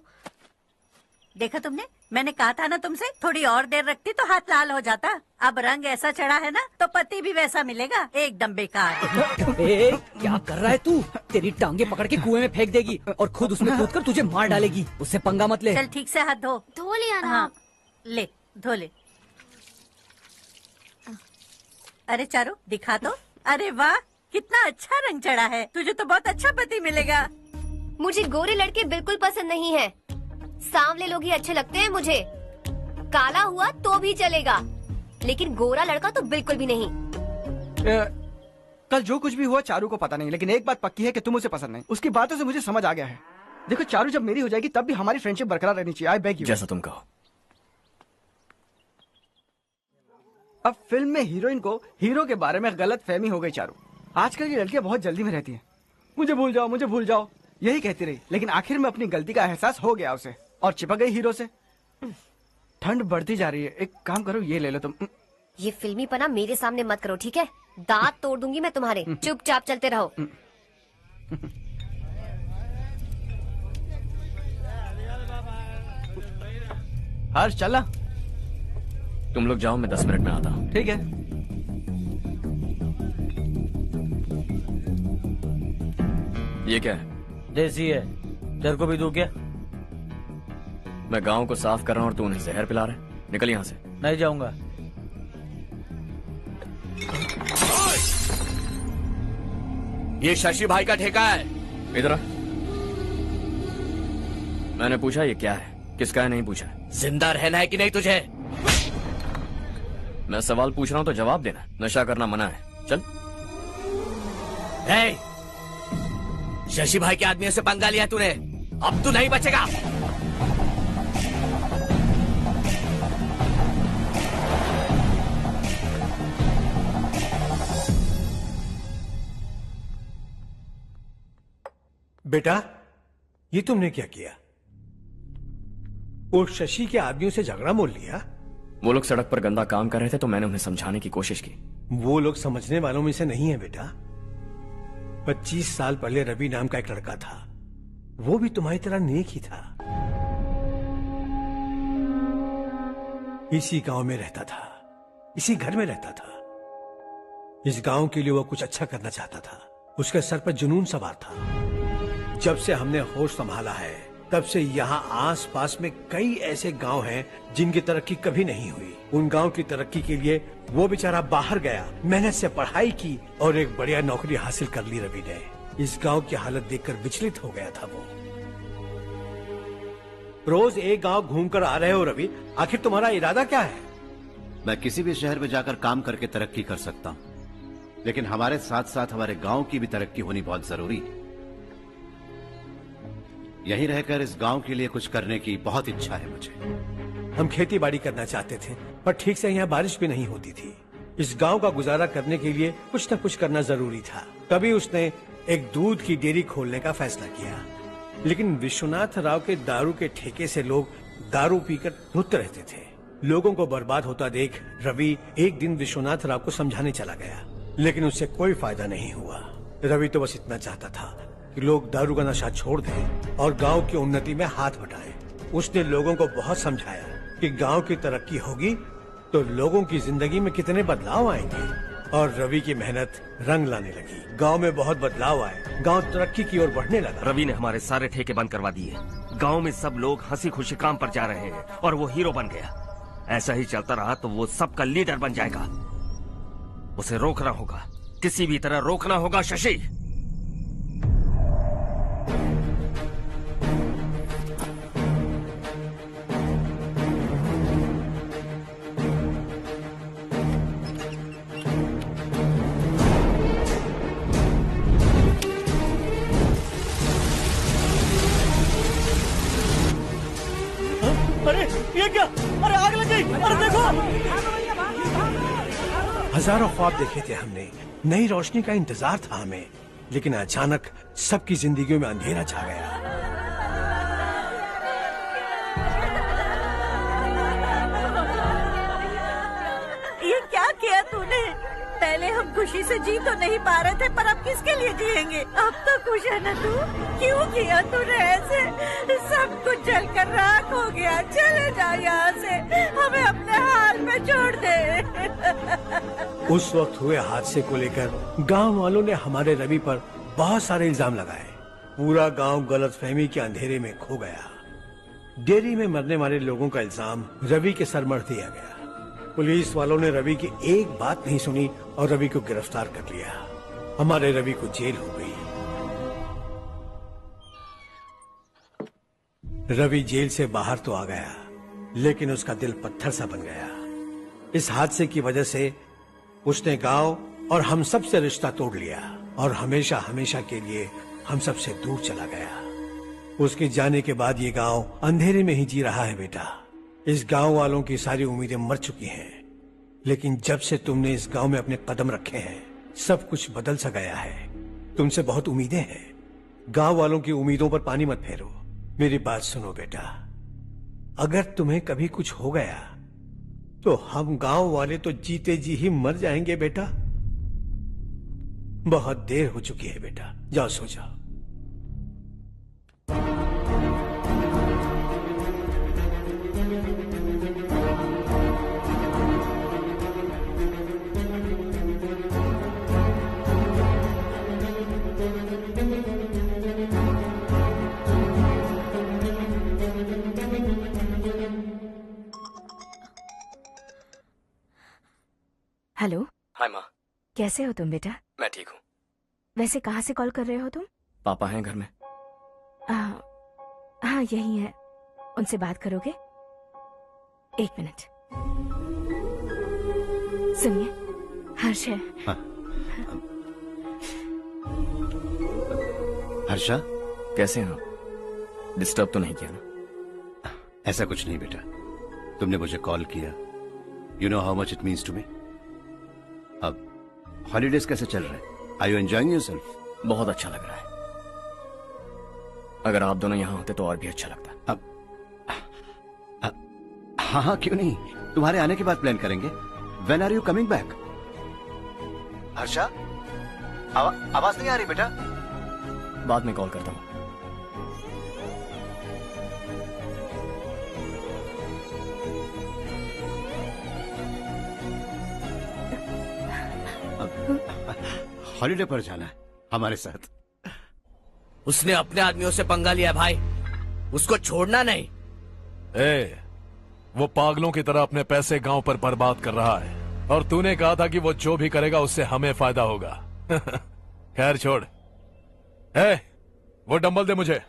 [SPEAKER 10] देखा तुमने, मैंने कहा था ना तुमसे, थोड़ी और देर रखती तो हाथ लाल हो जाता। अब रंग ऐसा चढ़ा है ना तो पति भी वैसा मिलेगा, एकदम बेकार।
[SPEAKER 12] क्या कर रहा है तू? तेरी टांगे पकड़ के कुएं में फेंक देगी और खुद उसमें कूदकर तुझे मार डालेगी। उससे पंगा मत ले।
[SPEAKER 10] चल ठीक से हाथ धो।
[SPEAKER 6] धो लिया ना।
[SPEAKER 10] हाँ, ले धो ले। अरे चारू दिखा तो। अरे वाह, कितना अच्छा रंग चढ़ा है। तुझे तो बहुत अच्छा पति मिलेगा।
[SPEAKER 19] मुझे गोरे लड़के बिल्कुल पसंद नहीं है। सांवले लोग ही अच्छे लगते हैं मुझे। काला हुआ तो भी चलेगा, लेकिन गोरा लड़का तो बिल्कुल भी नहीं।
[SPEAKER 3] कल जो कुछ भी हुआ चारू को पता नहीं, लेकिन एक बात पक्की है कि तुम उसे पसंद नहीं। उसकी बातों से मुझे समझ आ गया है। देखो चारू, जब मेरी हो जाएगी तब भी हमारी फ्रेंडशिप बरकरार रहनी चाहिए। I beg you.
[SPEAKER 2] जैसा तुम कहो।
[SPEAKER 3] अब फिल्म में हीरोइन को हीरो के बारे में गलत फहमी हो गई चारू। आजकल की लड़कियां बहुत जल्दी में रहती हैं। मुझे भूल जाओ, मुझे भूल जाओ, यही कहती रही, लेकिन आखिर में अपनी गलती का एहसास हो गया उसे और चिपक गई हीरो से। ठंड बढ़ती जा रही है, एक काम करो, ये ले लो तुम।
[SPEAKER 19] ये फिल्मी पना मेरे सामने मत करो, ठीक है? दांत तोड़ दूंगी मैं तुम्हारे। चुपचाप चलते रहो।
[SPEAKER 3] हर्ष चला।
[SPEAKER 2] तुम लोग जाओ, मैं 10 मिनट में आता हूँ।
[SPEAKER 3] ठीक है।
[SPEAKER 2] ये क्या है?
[SPEAKER 7] देसी है। तेरे को भी दूं क्या?
[SPEAKER 2] मैं गांव को साफ कर रहा हूँ और तू उन्हें जहर पिला रहा है। निकल यहाँ से।
[SPEAKER 7] नहीं जाऊंगा।
[SPEAKER 14] ये शशि भाई का ठेका है।
[SPEAKER 2] इधर आ। मैंने पूछा ये क्या है, किसका है नहीं पूछा।
[SPEAKER 14] जिंदा रहना है कि नहीं तुझे?
[SPEAKER 2] मैं सवाल पूछ रहा हूँ तो जवाब देना। नशा करना मना है। चल।
[SPEAKER 14] हे, शशि भाई के आदमियों से पंगा लिया तूने, अब तू नहीं बचेगा।
[SPEAKER 4] बेटा, ये तुमने क्या किया? वो शशि के आदमियों से झगड़ा मोल लिया?
[SPEAKER 2] वो लोग सड़क पर गंदा काम कर रहे थे तो मैंने उन्हें समझाने की कोशिश की।
[SPEAKER 4] वो लोग समझने वालों में से नहीं है बेटा। 25 साल पहले रवि नाम का एक लड़का था, वो भी तुम्हारी तरह नेक ही था। इसी गांव में रहता था, इसी घर में रहता था। इस गांव के लिए वो कुछ अच्छा करना चाहता था। उसके सर पर जुनून सवार था। जब से हमने होश संभाला है तब से यहाँ आस पास में कई ऐसे गांव हैं जिनकी तरक्की कभी नहीं हुई। उन गांव की तरक्की के लिए वो बेचारा बाहर गया, मेहनत से पढ़ाई की और एक बढ़िया नौकरी हासिल कर ली रवि ने। इस गांव की हालत देखकर विचलित हो गया था वो। रोज एक गांव घूमकर आ रहे हो रवि, आखिर तुम्हारा इरादा क्या है?
[SPEAKER 1] मैं किसी भी शहर में जाकर काम करके तरक्की कर सकता हूं, लेकिन हमारे साथ साथ हमारे गांव की भी तरक्की होनी बहुत जरूरी है। यहीं रहकर इस गांव के लिए कुछ करने की बहुत इच्छा है मुझे।
[SPEAKER 4] हम खेती बाड़ी करना चाहते थे, पर ठीक से यहाँ बारिश भी नहीं होती थी। इस गांव का गुजारा करने के लिए कुछ न कुछ करना जरूरी था। तभी उसने एक दूध की डेयरी खोलने का फैसला किया। लेकिन विश्वनाथ राव के दारू के ठेके से लोग दारू पीकर धुत रहते थे। लोगों को बर्बाद होता देख रवि एक दिन विश्वनाथ राव को समझाने चला गया, लेकिन उससे कोई फायदा नहीं हुआ। रवि तो बस इतना चाहता था कि लोग दारू का नशा छोड़ दें और गांव की उन्नति में हाथ बटाएं। उसने लोगों को बहुत समझाया कि गांव की तरक्की होगी तो लोगों की जिंदगी में कितने बदलाव आएंगे, और रवि की मेहनत रंग लाने लगी। गांव में बहुत बदलाव आए, गांव तरक्की की ओर बढ़ने लगा।
[SPEAKER 17] रवि ने हमारे सारे ठेके बंद करवा दिए। गांव में सब लोग हंसी खुशी काम पर जा रहे हैं और वो हीरो बन गया। ऐसा ही चलता रहा तो वो सबका लीडर बन जाएगा। उसे रोकना होगा, किसी भी तरह रोकना होगा शशि।
[SPEAKER 12] अरे ये क्या? अरे आग लग गई! अरे देखो!
[SPEAKER 4] हजारों ख्वाब देखे थे हमने, नई रोशनी का इंतजार था हमें, लेकिन अचानक सबकी जिंदगियों में अंधेरा छा गया।
[SPEAKER 10] ये क्या किया तूने? पहले पहले हम खुशी से जी तो नहीं पा रहे थे, पर अब किसके लिए जिएंगे? अब तो खुश है ना तू? क्यों किया तूने ऐसे? सब कुछ जलकर राख हो गया। चले जा यहाँ से, हमें अपने हाल में छोड़ दे।
[SPEAKER 4] उस वक्त हुए हादसे को लेकर गांव वालों ने हमारे रवि पर बहुत सारे इल्जाम लगाए। पूरा गांव गलतफहमी के अंधेरे में खो गया। डेयरी में मरने वाले लोगों का इल्जाम रवि के सर मढ़ दिया गया। पुलिस वालों ने रवि की एक बात नहीं सुनी और रवि को गिरफ्तार कर लिया। हमारे रवि को जेल हो गई। रवि जेल से बाहर तो आ गया, लेकिन उसका दिल पत्थर सा बन गया। इस हादसे की वजह से उसने गांव और हम सब से रिश्ता तोड़ लिया और हमेशा हमेशा के लिए हम सब से दूर चला गया। उसके जाने के बाद ये गांव अंधेरे में ही जी रहा है बेटा। इस गांव वालों की सारी उम्मीदें मर चुकी हैं, लेकिन जब से तुमने इस गांव में अपने कदम रखे हैं, सब कुछ बदल सा गया है। तुमसे बहुत उम्मीदें हैं। गांव वालों की उम्मीदों पर पानी मत फेरो। मेरी बात सुनो बेटा, अगर तुम्हें कभी कुछ हो गया तो हम गांव वाले तो जीते जी ही मर जाएंगे बेटा। बहुत देर हो चुकी है बेटा, जाओ सो जाओ।
[SPEAKER 13] हेलो।
[SPEAKER 2] हाय माँ।
[SPEAKER 13] कैसे हो तुम बेटा?
[SPEAKER 2] मैं ठीक हूँ।
[SPEAKER 13] वैसे कहाँ से कॉल कर रहे हो तुम?
[SPEAKER 2] पापा हैं घर में।
[SPEAKER 13] हाँ यही है। उनसे बात करोगे? एक मिनट सुनिए, हर्ष है।
[SPEAKER 1] हाँ। हर्षा,
[SPEAKER 2] कैसे हैं आप? डिस्टर्ब तो नहीं किया ना?
[SPEAKER 1] ऐसा कुछ नहीं बेटा, तुमने मुझे कॉल किया। You know how much it means to me. अब हॉलीडेज कैसे चल रहे हैं? Are you enjoying yourself?
[SPEAKER 2] बहुत अच्छा लग रहा है। अगर आप दोनों यहाँ होते तो और भी अच्छा लगता।
[SPEAKER 1] अब हाँ हाँ क्यों नहीं, तुम्हारे आने के बाद प्लान करेंगे। When are you coming back? Harsha, आवाज नहीं आ रही बेटा।
[SPEAKER 2] बाद में कॉल करता हूँ।
[SPEAKER 1] हॉलीडे पर जाना है हमारे साथ।
[SPEAKER 18] उसने अपने आदमियों से पंगा लिया भाई, उसको छोड़ना नहीं।
[SPEAKER 5] वो पागलों की तरह अपने पैसे गांव पर बर्बाद कर रहा है और तूने कहा था कि वो जो भी करेगा उससे हमें फायदा होगा। खैर छोड़। वो डंबल दे मुझे।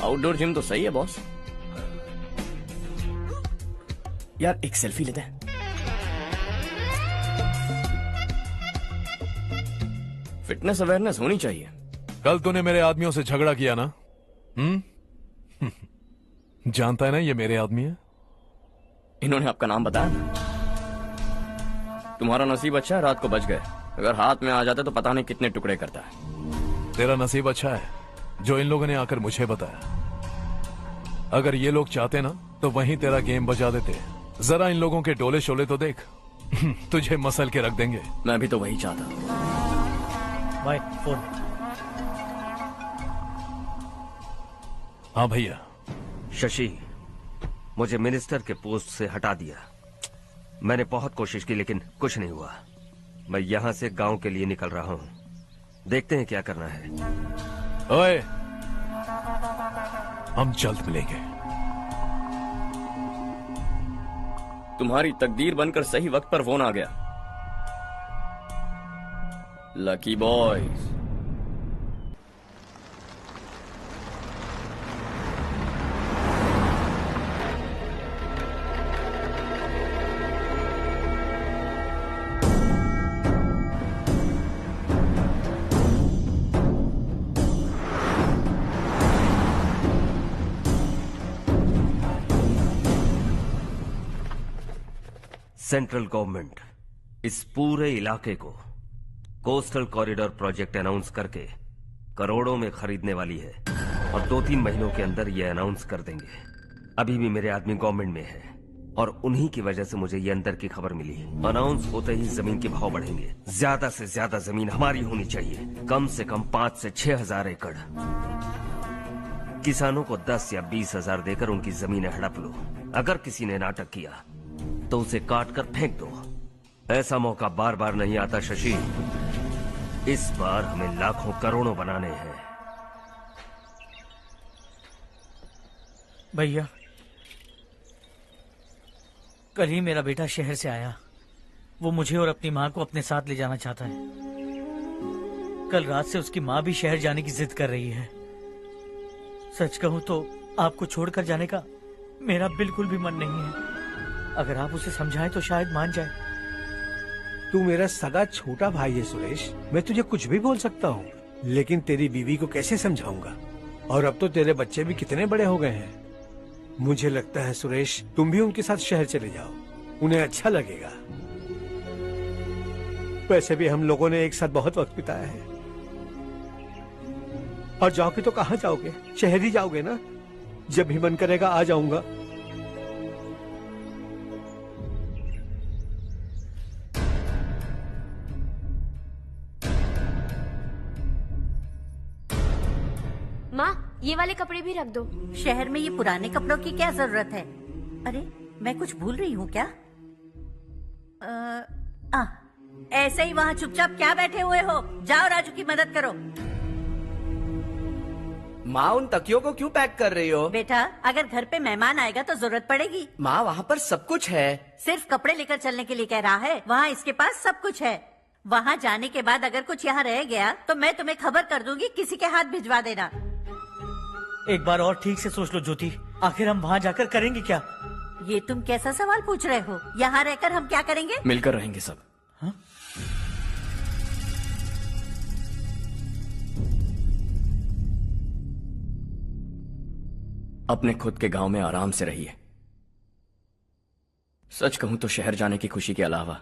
[SPEAKER 2] आउटडोर जिम तो सही है बॉस। यार एक सेल्फी लेते हैं। फिटनेस अवेयरनेस होनी चाहिए।
[SPEAKER 5] कल तूने मेरे आदमियों से झगड़ा किया ना? जानता है ना ये मेरे आदमी है।
[SPEAKER 2] इन्होंने आपका नाम बताया? तुम्हारा नसीब अच्छा है रात को बच गए, अगर हाथ में आ जाते तो पता नहीं कितने टुकड़े करता है।
[SPEAKER 5] तेरा नसीब अच्छा है जो इन लोगों ने आकर मुझे बताया। अगर ये लोग चाहते ना तो वहीं तेरा गेम बजा देते। जरा इन लोगों के डोले शोले तो देख। तुझे मसल के रख देंगे।
[SPEAKER 2] मैं भी तो वही चाहता।
[SPEAKER 7] भाई फोन।
[SPEAKER 5] हाँ भैया।
[SPEAKER 17] शशि, मुझे मिनिस्टर के पोस्ट से हटा दिया। मैंने बहुत कोशिश की लेकिन कुछ नहीं हुआ। मैं यहाँ से गांव के लिए निकल रहा हूँ। देखते हैं क्या करना है।
[SPEAKER 5] ओए, हम जल्द मिलेंगे।
[SPEAKER 2] तुम्हारी तकदीर बनकर सही वक्त पर फोन आ गया। Lucky boys.
[SPEAKER 17] सेंट्रल गवर्नमेंट इस पूरे इलाके को कोस्टल कॉरिडोर प्रोजेक्ट अनाउंस करके करोड़ों में खरीदने वाली है और 2-3 महीनों के अंदर ये अनाउंस कर देंगे। अभी भी मेरे आदमी गवर्नमेंट में है और उन्हीं की वजह से मुझे ये अंदर की खबर मिली। अनाउंस होते ही जमीन के भाव बढ़ेंगे। ज्यादा से ज्यादा जमीन हमारी होनी चाहिए, कम से कम 5 से 6 हजार एकड़। किसानों को 10 या 20 हजार देकर उनकी जमीनें हड़प लो। अगर किसी ने नाटक किया तो उसे काट कर फेंक दो। ऐसा मौका बार बार नहीं आता शशि। इस बार हमें लाखों करोड़ों बनाने हैं।
[SPEAKER 7] भैया, कल ही मेरा बेटा शहर से आया। वो मुझे और अपनी माँ को अपने साथ ले जाना चाहता है। कल रात से उसकी माँ भी शहर जाने की जिद कर रही है। सच कहूं तो आपको छोड़कर जाने का मेरा बिल्कुल भी मन नहीं है। अगर आप उसे समझाएं तो शायद मान जाए।
[SPEAKER 4] तू मेरा सगा छोटा भाई है सुरेश, मैं तुझे कुछ भी बोल सकता हूँ, लेकिन तेरी बीवी को कैसे समझाऊंगा? और अब तो तेरे बच्चे भी कितने बड़े हो गए हैं। मुझे लगता है सुरेश, तुम भी उनके साथ शहर चले जाओ, उन्हें अच्छा लगेगा। वैसे भी हम लोगों ने एक साथ बहुत वक्त बिताया है। और जाओगे तो कहाँ जाओगे? शहर ही जाओगे ना? जब भी मन करेगा आ जाऊंगा।
[SPEAKER 6] माँ, ये वाले कपड़े भी रख दो।
[SPEAKER 10] शहर में ये पुराने कपड़ों की क्या जरूरत है? अरे, मैं कुछ भूल रही हूँ क्या? ऐसे ही वहाँ चुपचाप क्या बैठे हुए हो? जाओ राजू की मदद करो।
[SPEAKER 14] माँ, उन तकियों को क्यों पैक कर रही हो?
[SPEAKER 10] बेटा, अगर घर पे मेहमान आएगा तो जरूरत पड़ेगी।
[SPEAKER 14] माँ, वहाँ पर सब कुछ है।
[SPEAKER 10] सिर्फ कपड़े लेकर चलने के लिए कह रहा है? वहाँ इसके पास सब कुछ है। वहाँ जाने के बाद अगर कुछ यहाँ रह गया तो मैं तुम्हें खबर कर दूंगी, किसी के हाथ भिजवा देना।
[SPEAKER 7] एक बार और ठीक से सोच लो ज्योति, आखिर हम वहाँ जाकर करेंगे क्या?
[SPEAKER 10] ये तुम कैसा सवाल पूछ रहे हो? यहाँ रहकर हम क्या करेंगे?
[SPEAKER 2] मिलकर रहेंगे सब।
[SPEAKER 7] हाँ?
[SPEAKER 2] अपने खुद के गांव में आराम से रहिए। सच कहूं तो शहर जाने की खुशी के अलावा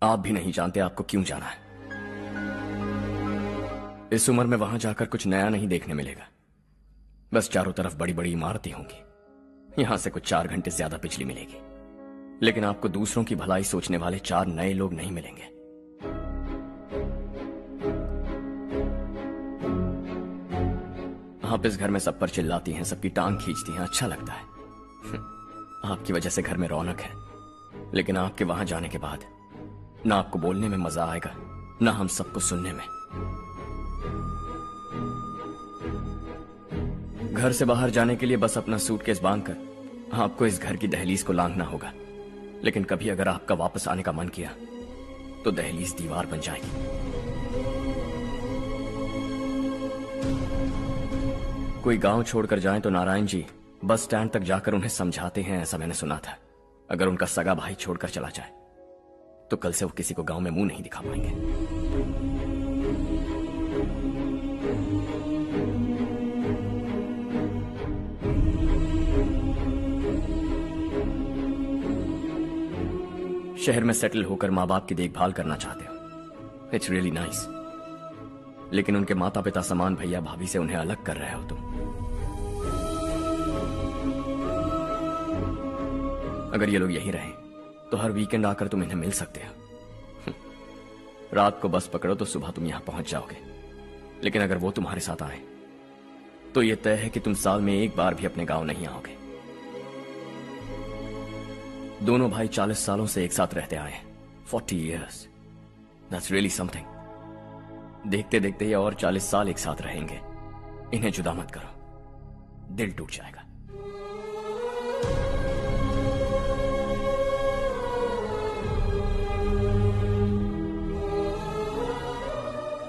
[SPEAKER 2] आप भी नहीं जानते आपको क्यों जाना है। इस उम्र में वहां जाकर कुछ नया नहीं देखने मिलेगा। बस चारों तरफ बड़ी बड़ी इमारतें होंगी। यहां से कुछ 4 घंटे ज्यादा बिजली मिलेगी, लेकिन आपको दूसरों की भलाई सोचने वाले 4 नए लोग नहीं मिलेंगे। आप इस घर में सब पर चिल्लाती हैं, सबकी टांग खींचती हैं, अच्छा लगता है। आपकी वजह से घर में रौनक है, लेकिन आपके वहां जाने के बाद ना आपको बोलने में मजा आएगा, ना हम सबको सुनने में। घर से बाहर जाने के लिए बस अपना सूटकेस बांधकर आपको इस घर की दहलीज को लांघना होगा। लेकिन कभी अगर आपका वापस आने का मन किया तो दहलीज दीवार बन जाएगी। कोई गांव छोड़कर जाए तो नारायण जी बस स्टैंड तक जाकर उन्हें समझाते हैं, ऐसा मैंने सुना था। अगर उनका सगा भाई छोड़कर चला जाए तो कल से वो किसी को गांव में मुंह नहीं दिखा पाएंगे। शहर में सेटल होकर माँ बाप की देखभाल करना चाहते हो, इट्स रियली नाइस। लेकिन उनके माता पिता समान भैया भाभी से उन्हें अलग कर रहे हो तुम। अगर ये लोग यहीं रहें तो हर वीकेंड आकर तुम इन्हें मिल सकते हो। रात को बस पकड़ो तो सुबह तुम यहां पहुंच जाओगे। लेकिन अगर वो तुम्हारे साथ आए तो यह तय है कि तुम साल में एक बार भी अपने गांव नहीं आओगे। दोनों भाई 40 सालों से एक साथ रहते आए, 40 years, that's really something। देखते देखते ये और 40 साल एक साथ रहेंगे। इन्हें जुदा मत करो, दिल टूट जाएगा।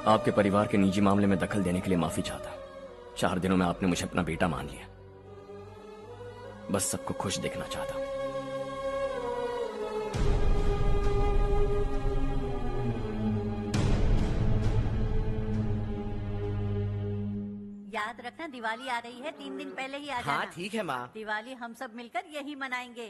[SPEAKER 2] आपके परिवार के निजी मामले में दखल देने के लिए माफी चाहता। 4 दिनों में आपने मुझे अपना बेटा मान लिया। बस सबको खुश देखना चाहता हूं।
[SPEAKER 10] याद रखना, दिवाली आ रही है, 3 दिन पहले ही आ जाना।
[SPEAKER 14] हाँ ठीक है माँ।
[SPEAKER 10] दिवाली हम सब मिलकर यही मनाएंगे।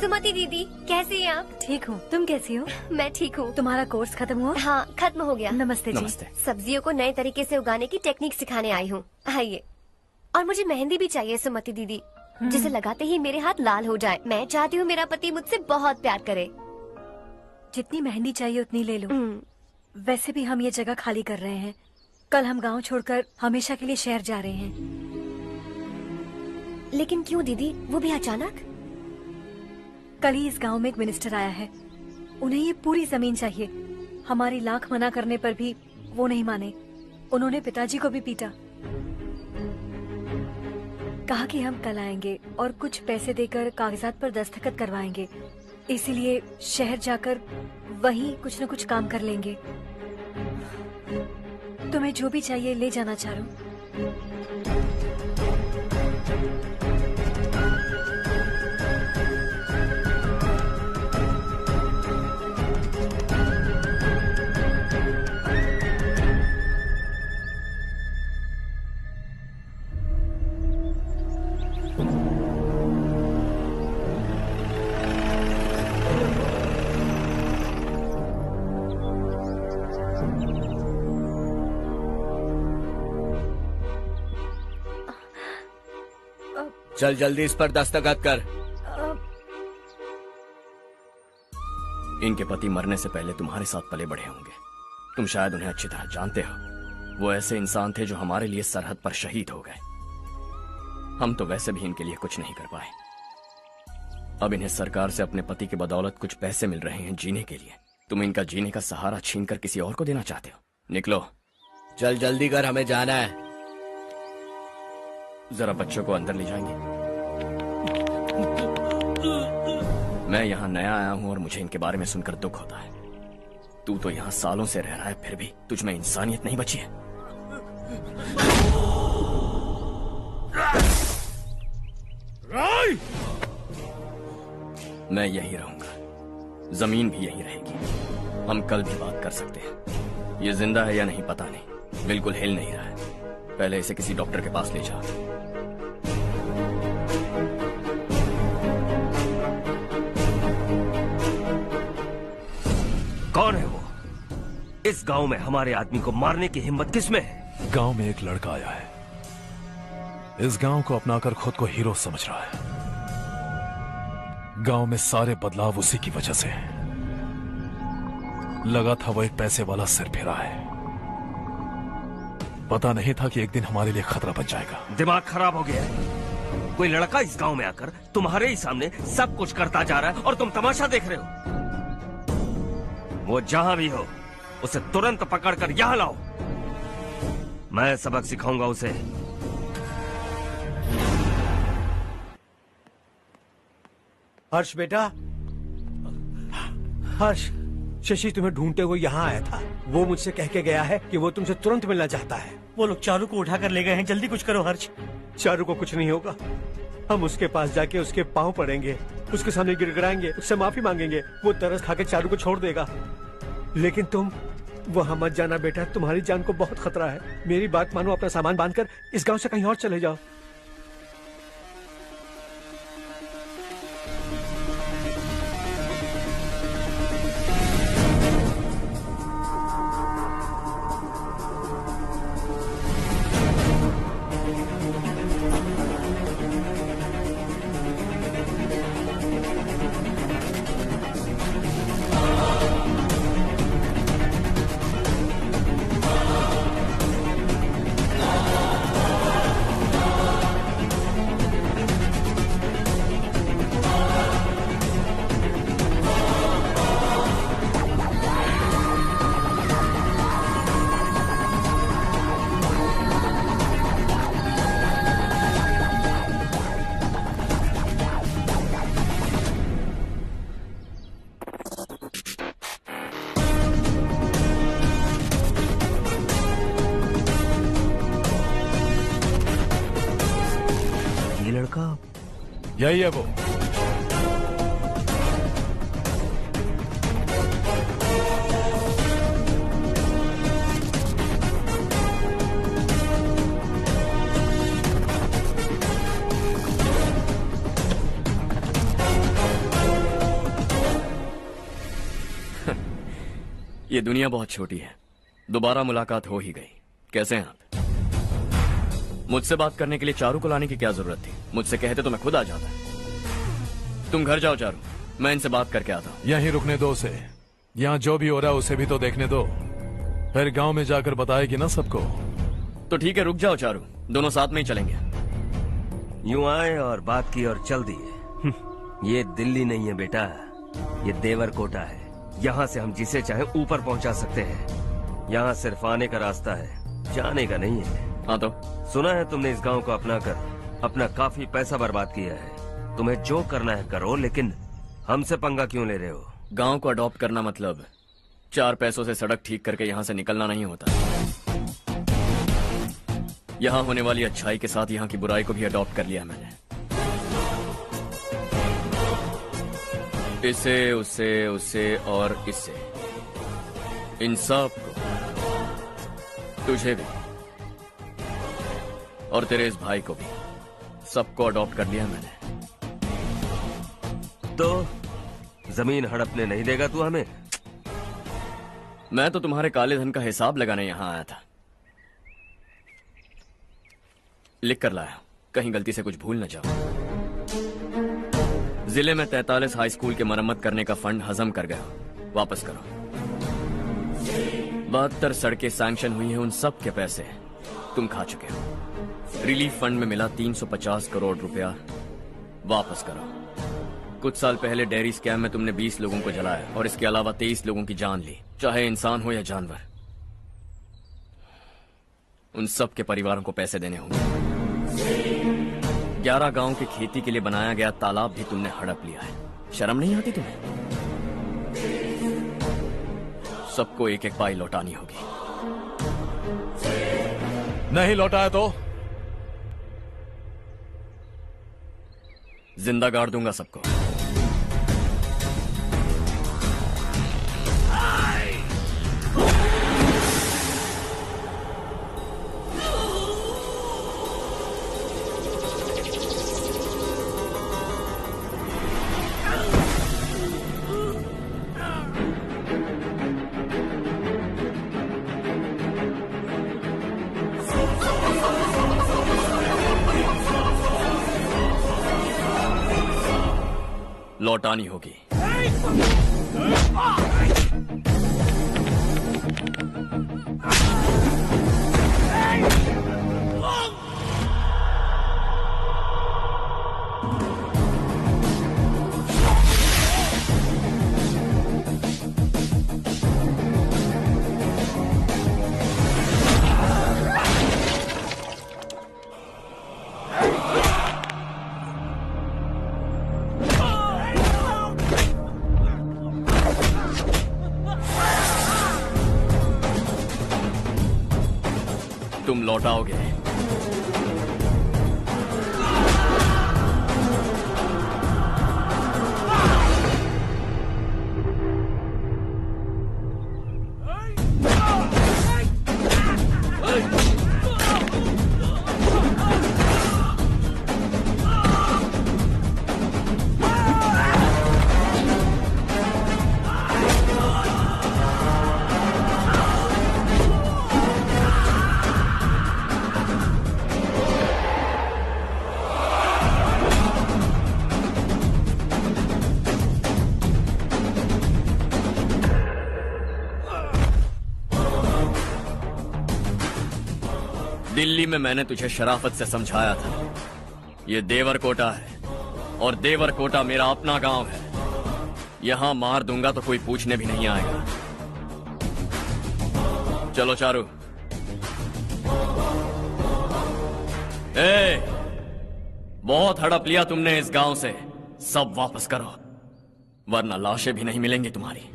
[SPEAKER 19] सुमति दीदी, कैसी हैं आप?
[SPEAKER 20] ठीक हूँ, तुम कैसी हो?
[SPEAKER 19] मैं ठीक हूँ।
[SPEAKER 20] तुम्हारा कोर्स खत्म हुआ?
[SPEAKER 19] हाँ, खत्म हो गया।
[SPEAKER 20] नमस्ते जी।
[SPEAKER 2] नमस्ते।
[SPEAKER 19] सब्जियों को नए तरीके से उगाने की टेक्निक सिखाने आई हूँ। आइए। और मुझे मेहंदी भी चाहिए सुमति दीदी, जिसे लगाते ही मेरे हाथ लाल हो जाए। मैं चाहती हूँ मेरा पति मुझसे बहुत प्यार करे।
[SPEAKER 20] जितनी मेहंदी चाहिए उतनी ले लो। वैसे भी हम ये जगह खाली कर रहे हैं। कल हम गांव छोड़कर हमेशा के लिए शहर जा रहे हैं।
[SPEAKER 19] लेकिन क्यों दीदी, वो भी अचानक?
[SPEAKER 20] कल ही इस गांव में एक मिनिस्टर आया है। उन्हें ये पूरी जमीन चाहिए। हमारी लाख मना करने पर भी वो नहीं माने। उन्होंने पिताजी को भी पीटा। कहा कि हम कल आएंगे और कुछ पैसे देकर कागजात पर दस्तखत करवाएंगे। इसीलिए शहर जाकर वहीं कुछ न कुछ काम कर लेंगे। तुम्हें जो भी चाहिए ले जाना चारू।
[SPEAKER 2] चल जल्दी इस पर दस्तखत कर। इनके पति मरने से पहले तुम्हारे साथ पले बढ़े होंगे। तुम शायद उन्हें अच्छी तरह जानते हो। वो ऐसे इंसान थे जो हमारे लिए सरहद पर शहीद हो गए। हम तो वैसे भी इनके लिए कुछ नहीं कर पाए। अब इन्हें सरकार से अपने पति की बदौलत कुछ पैसे मिल रहे हैं जीने के लिए। तुम इनका जीने का सहारा छीनकर किसी और को देना चाहते हो। निकलो।
[SPEAKER 18] चल जल्दी कर, हमें जाना है।
[SPEAKER 2] जरा बच्चों को अंदर ले जाएंगे। मैं यहाँ नया आया हूँ और मुझे इनके बारे में सुनकर दुख होता है। तू तो यहाँ सालों से रह रहा है, फिर भी तुझ में इंसानियत नहीं बची है। मैं यही रहूंगा, जमीन भी यही रहेगी। हम कल भी बात कर सकते हैं। ये जिंदा है या नहीं पता नहीं, बिल्कुल हिल नहीं रहा है। पहले इसे किसी डॉक्टर के पास ले जा।
[SPEAKER 17] कौन है वो? इस गांव में हमारे आदमी को मारने की हिम्मत किसमें है?
[SPEAKER 5] गांव में एक लड़का आया है। इस गांव को अपनाकर खुद को हीरो समझ रहा है। गांव में सारे बदलाव उसी की वजह से हैं। लगा था वो एक पैसे वाला सिर फेरा है। पता नहीं था कि एक दिन हमारे लिए खतरा बन जाएगा।
[SPEAKER 17] दिमाग खराब हो गया है। कोई लड़का इस गांव में आकर तुम्हारे ही सामने सब कुछ करता जा रहा है और तुम तमाशा देख रहे हो। वो जहां भी हो उसे तुरंत पकड़कर यहां लाओ। मैं सबक सिखाऊंगा उसे।
[SPEAKER 4] हर्ष बेटा, हर्ष, शशि तुम्हें ढूंढते हुए यहाँ आया था। वो मुझसे कह के गया है कि वो तुमसे तुरंत मिलना चाहता है।
[SPEAKER 7] वो लोग चारू को उठाकर ले गए हैं। जल्दी कुछ करो हर्ष।
[SPEAKER 4] चारू को कुछ नहीं होगा। हम उसके पास जाके उसके पांव पड़ेंगे, उसके सामने गिड़गिड़ाएंगे, उससे माफी मांगेंगे। वो तरस खा के चारू को छोड़ देगा। लेकिन तुम वहां मत जाना बेटा, तुम्हारी जान को बहुत खतरा है। मेरी बात मानो, अपना सामान बांधकर इस गांव से कहीं और चले जाओ।
[SPEAKER 5] यही है वो।
[SPEAKER 2] ये दुनिया बहुत छोटी है, दोबारा मुलाकात हो ही गई। कैसे हैं आप? मुझसे बात करने के लिए चारू को लाने की क्या जरूरत थी? मुझसे कहते तो मैं खुद आ जाता। तुम घर जाओ चारू, मैं इनसे बात करके आता हूँ।
[SPEAKER 5] यहीं रुकने दो उसे, यहाँ जो भी हो रहा है उसे भी तो देखने दो, फिर गांव में जाकर बताएगी ना सबको।
[SPEAKER 2] तो ठीक है, रुक जाओ चारू, दोनों साथ में ही चलेंगे।
[SPEAKER 17] यूं आए और बात की और चल दिए। ये दिल्ली नहीं है बेटा, ये देवरकोटा है। यहाँ से हम जिसे चाहे ऊपर पहुँचा सकते हैं। यहाँ सिर्फ आने का रास्ता है, जाने का नहीं है।
[SPEAKER 2] हाँ तो
[SPEAKER 17] सुना है तुमने इस गांव को अपना कर अपना काफी पैसा बर्बाद किया है। तुम्हें जो करना है करो, लेकिन हमसे पंगा क्यों ले रहे हो?
[SPEAKER 2] गांव को अडॉप्ट करना मतलब 4 पैसों से सड़क ठीक करके यहाँ से निकलना नहीं होता। यहाँ होने वाली अच्छाई के साथ यहाँ की बुराई को भी अडॉप्ट कर लिया मैंने। इसे, उसे, उसे और इससे, इन सब को, तुझे भी और तेरे इस भाई को भी, सबको अडॉप्ट कर लिया मैंने।
[SPEAKER 17] तो जमीन हड़पने नहीं देगा तू हमें?
[SPEAKER 2] मैं तो तुम्हारे काले धन का हिसाब लगाने यहाँ आया था। लिख कर लाया, कहीं गलती से कुछ भूल न जाओ। जिले में 43 हाई स्कूल के मरम्मत करने का फंड हजम कर गया, वापस करो। 72 सड़कें सैंक्शन हुई हैं, उन सब के पैसे तुम खा चुके हो। रिलीफ फंड में मिला 350 करोड़ रुपया, वापस करो। कुछ साल पहले डेयरी स्कैम में तुमने 20 लोगों को जलाया और इसके अलावा 23 लोगों की जान ली, चाहे इंसान हो या जानवर। उन सब के परिवारों को पैसे देने होंगे। 11 गांव की खेती के लिए बनाया गया तालाब भी तुमने हड़प लिया है। शर्म नहीं आती तुम्हें? सबको एक एक पाई लौटानी होगी।
[SPEAKER 5] नहीं लौटाया तो
[SPEAKER 2] जिंदा गाड़ दूंगा सबको। लौटानी होगी। तुम लौटाओगे। दिल्ली में मैंने तुझे शराफत से समझाया था, ये देवरकोटा है और देवरकोटा मेरा अपना गांव है। यहां मार दूंगा तो कोई पूछने भी नहीं आएगा। चलो चारू। बहुत हड़प लिया तुमने इस गांव से, सब वापस करो, वरना लाशें भी नहीं मिलेंगी तुम्हारी।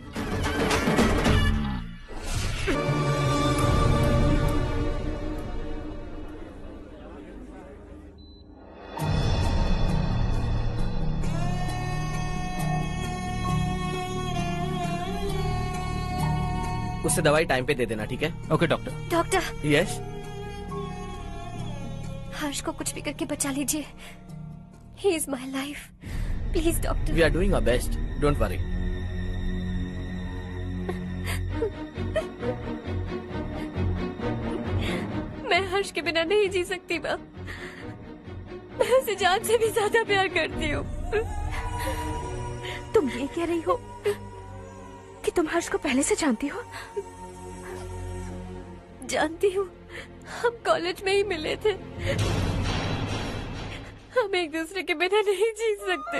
[SPEAKER 9] उससे दवाई टाइम पे दे देना, ठीक है?
[SPEAKER 7] Okay doctor.
[SPEAKER 13] Doctor.
[SPEAKER 9] Yes.
[SPEAKER 13] Harsh को कुछ भी करके बचा लीजिए। He is my life, please doctor.
[SPEAKER 9] We are doing our best, don't worry.
[SPEAKER 6] Harsh के बिना नहीं जी सकती माँ। मैं उसे जान से भी ज्यादा प्यार करती हूँ।
[SPEAKER 13] तुम ये कह रही हो कि तुम हर्ष को पहले से जानती हो?
[SPEAKER 6] जानती हूँ, हम कॉलेज में ही मिले थे। हम एक दूसरे के बिना नहीं जी सकते।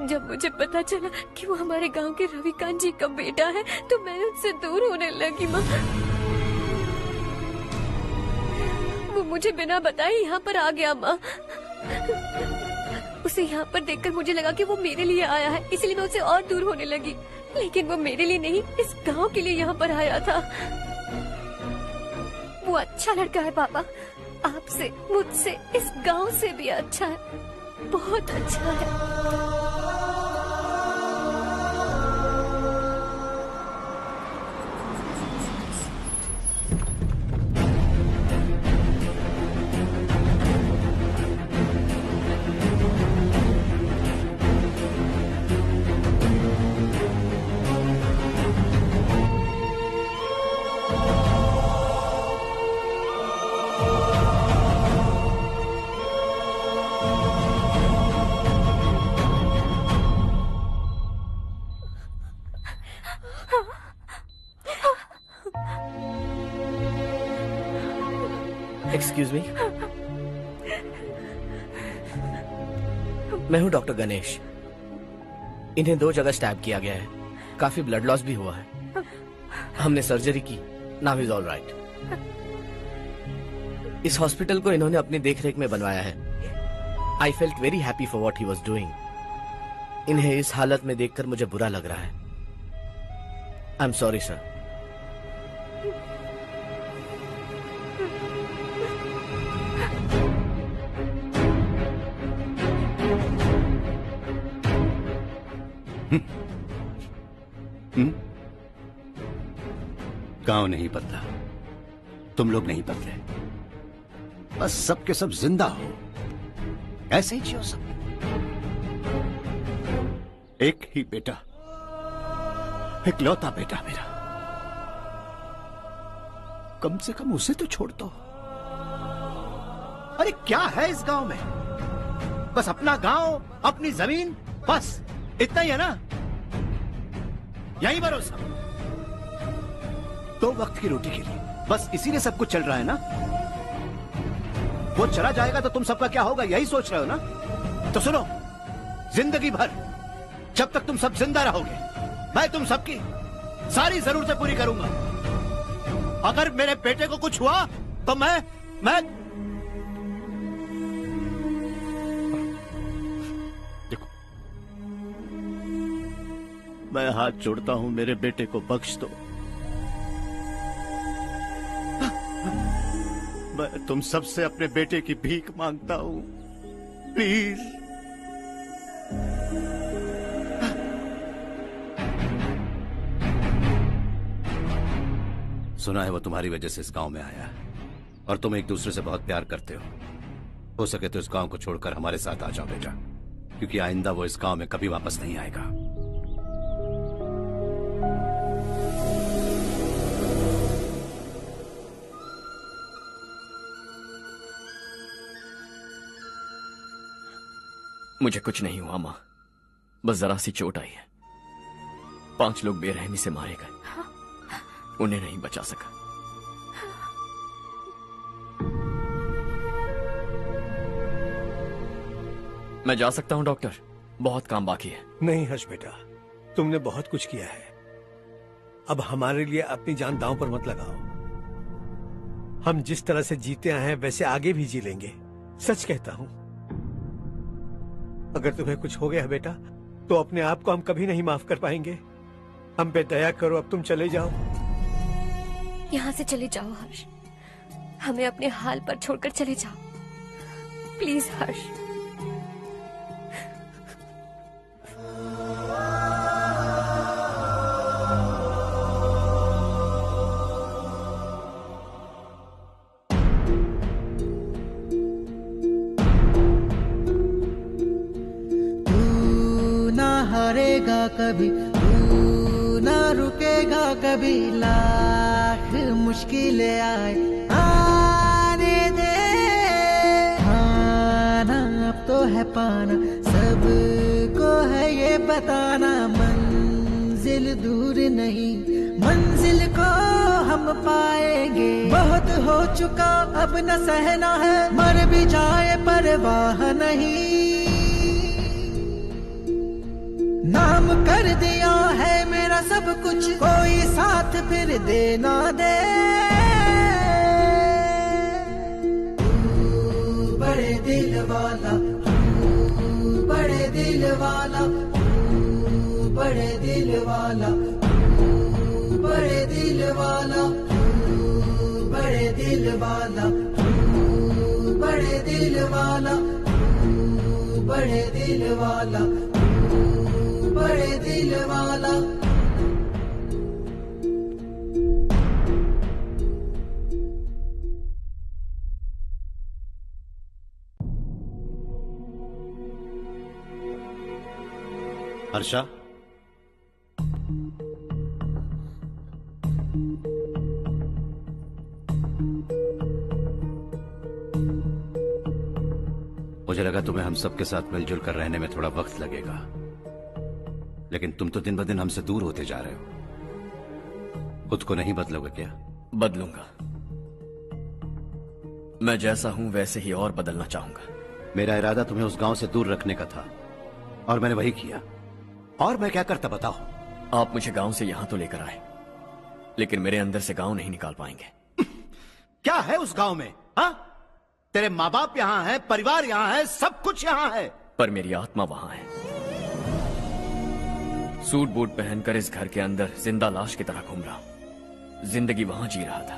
[SPEAKER 6] जब मुझे पता चला कि वो हमारे गांव के रविकांत जी का बेटा है तो मैं उनसे दूर होने लगी माँ। वो मुझे बिना बताए यहाँ पर आ गया माँ। उसे यहाँ पर देखकर मुझे लगा कि वो मेरे लिए आया है, इसलिए मैं उससे और दूर होने लगी। लेकिन वो मेरे लिए नहीं, इस गांव के लिए यहाँ पर आया था। वो अच्छा लड़का है पापा, आपसे, मुझसे, इस गांव से भी अच्छा है, बहुत अच्छा है।
[SPEAKER 9] एक्सक्यूज मी, मैं हूं डॉक्टर गणेश। इन्हें 2 जगह स्टैब किया गया है, काफी ब्लड लॉस भी हुआ है। हमने सर्जरी की, नाउ इज ऑल राइट। इस हॉस्पिटल को इन्होंने अपनी देखरेख में बनवाया है। I felt very happy for what he was doing. इन्हें इस हालत में देखकर मुझे बुरा लग रहा है। I am sorry sir.
[SPEAKER 1] गांव नहीं बदला, तुम लोग नहीं बदले, बस सब के सब जिंदा हो, ऐसे ही जियो सब। एक ही बेटा, इकलौता बेटा मेरा, कम से कम उसे तो छोड़ दो। अरे क्या है इस गांव में? बस अपना गांव, अपनी जमीन, बस इतना ही है ना? यही भरोसा, 2 वक्त की रोटी के लिए, बस इसीलिए सब कुछ चल रहा है ना? वो चला जाएगा तो तुम सबका क्या होगा, यही सोच रहे हो ना? तो सुनो, जिंदगी भर जब तक तुम सब जिंदा रहोगे, मैं तुम सबकी सारी जरूरतें पूरी करूंगा। अगर मेरे बेटे को कुछ हुआ तो मैं देखो, मैं हाथ जोड़ता हूं, मेरे बेटे को बख्श दो। मैं तुम सबसे अपने बेटे की भीख मांगता हूं, प्लीज। सुना है वो तुम्हारी वजह से इस गांव में आया और तुम एक दूसरे से बहुत प्यार करते हो सके तो इस गांव को छोड़कर हमारे साथ आ जाओ बेटा, क्योंकि आइंदा वो इस गांव में कभी वापस नहीं आएगा।
[SPEAKER 2] मुझे कुछ नहीं हुआ माँ, बस जरा सी चोट आई है। 5 लोग बेरहमी से मारे गए, उन्हें नहीं बचा सका। मैं जा सकता हूं डॉक्टर, बहुत काम बाकी है।
[SPEAKER 4] नहीं हर्ष बेटा, तुमने बहुत कुछ किया है, अब हमारे लिए अपनी जान दांव पर मत लगाओ। हम जिस तरह से जीते आए हैं वैसे आगे भी जी लेंगे, सच कहता हूं। अगर तुम्हें कुछ हो गया बेटा तो अपने आप को हम कभी नहीं माफ कर पाएंगे। हम पे दया करो, अब तुम चले जाओ।
[SPEAKER 6] यहाँ से चले जाओ हर्ष, हमें अपने हाल पर छोड़कर चले जाओ, प्लीज हर्ष।
[SPEAKER 21] हारेगा कभी, तू ना रुकेगा कभी, लाख मुश्किलें आए आने दे। खाना अब तो है पाना, सबको है ये बताना, मंजिल दूर नहीं, मंजिल को हम पाएंगे। बहुत हो चुका अब न सहना है, मर भी जाए परवाह नहीं। नाम कर दिया है मेरा सब कुछ, कोई साथ फिर देना दे। तू बड़े दिल वाला, तू बड़े दिल वाला, तू बड़े दिल वाला, तू बड़े दिल वाला, तू बड़े दिल वाला, तू बड़े दिल वाला, तू बड़े दिल वाला, बड़े दिल वाला।
[SPEAKER 1] हर्षा, मुझे लगा तुम्हें हम सबके साथ मिलजुल कर रहने में थोड़ा वक्त लगेगा, लेकिन तुम तो दिन ब दिन हमसे दूर होते जा रहे हो। खुद को नहीं बदलोगे क्या?
[SPEAKER 2] बदलूंगा। मैं जैसा हूं वैसे ही और बदलना चाहूंगा।
[SPEAKER 1] मेरा इरादा तुम्हें उस गांव से दूर रखने का था और मैंने वही किया। और मैं क्या करता बताओ?
[SPEAKER 2] आप मुझे गांव से यहां तो लेकर आए, लेकिन मेरे अंदर से गांव नहीं निकाल पाएंगे।
[SPEAKER 1] क्या है उस गांव में? हाँ, तेरे माँ बाप यहां हैं, परिवार यहां है, सब कुछ यहां है,
[SPEAKER 2] पर मेरी आत्मा वहां है। सूट बूट पहनकर इस घर के अंदर जिंदा लाश की तरह घूम रहा हूं। जिंदगी वहां जी रहा था।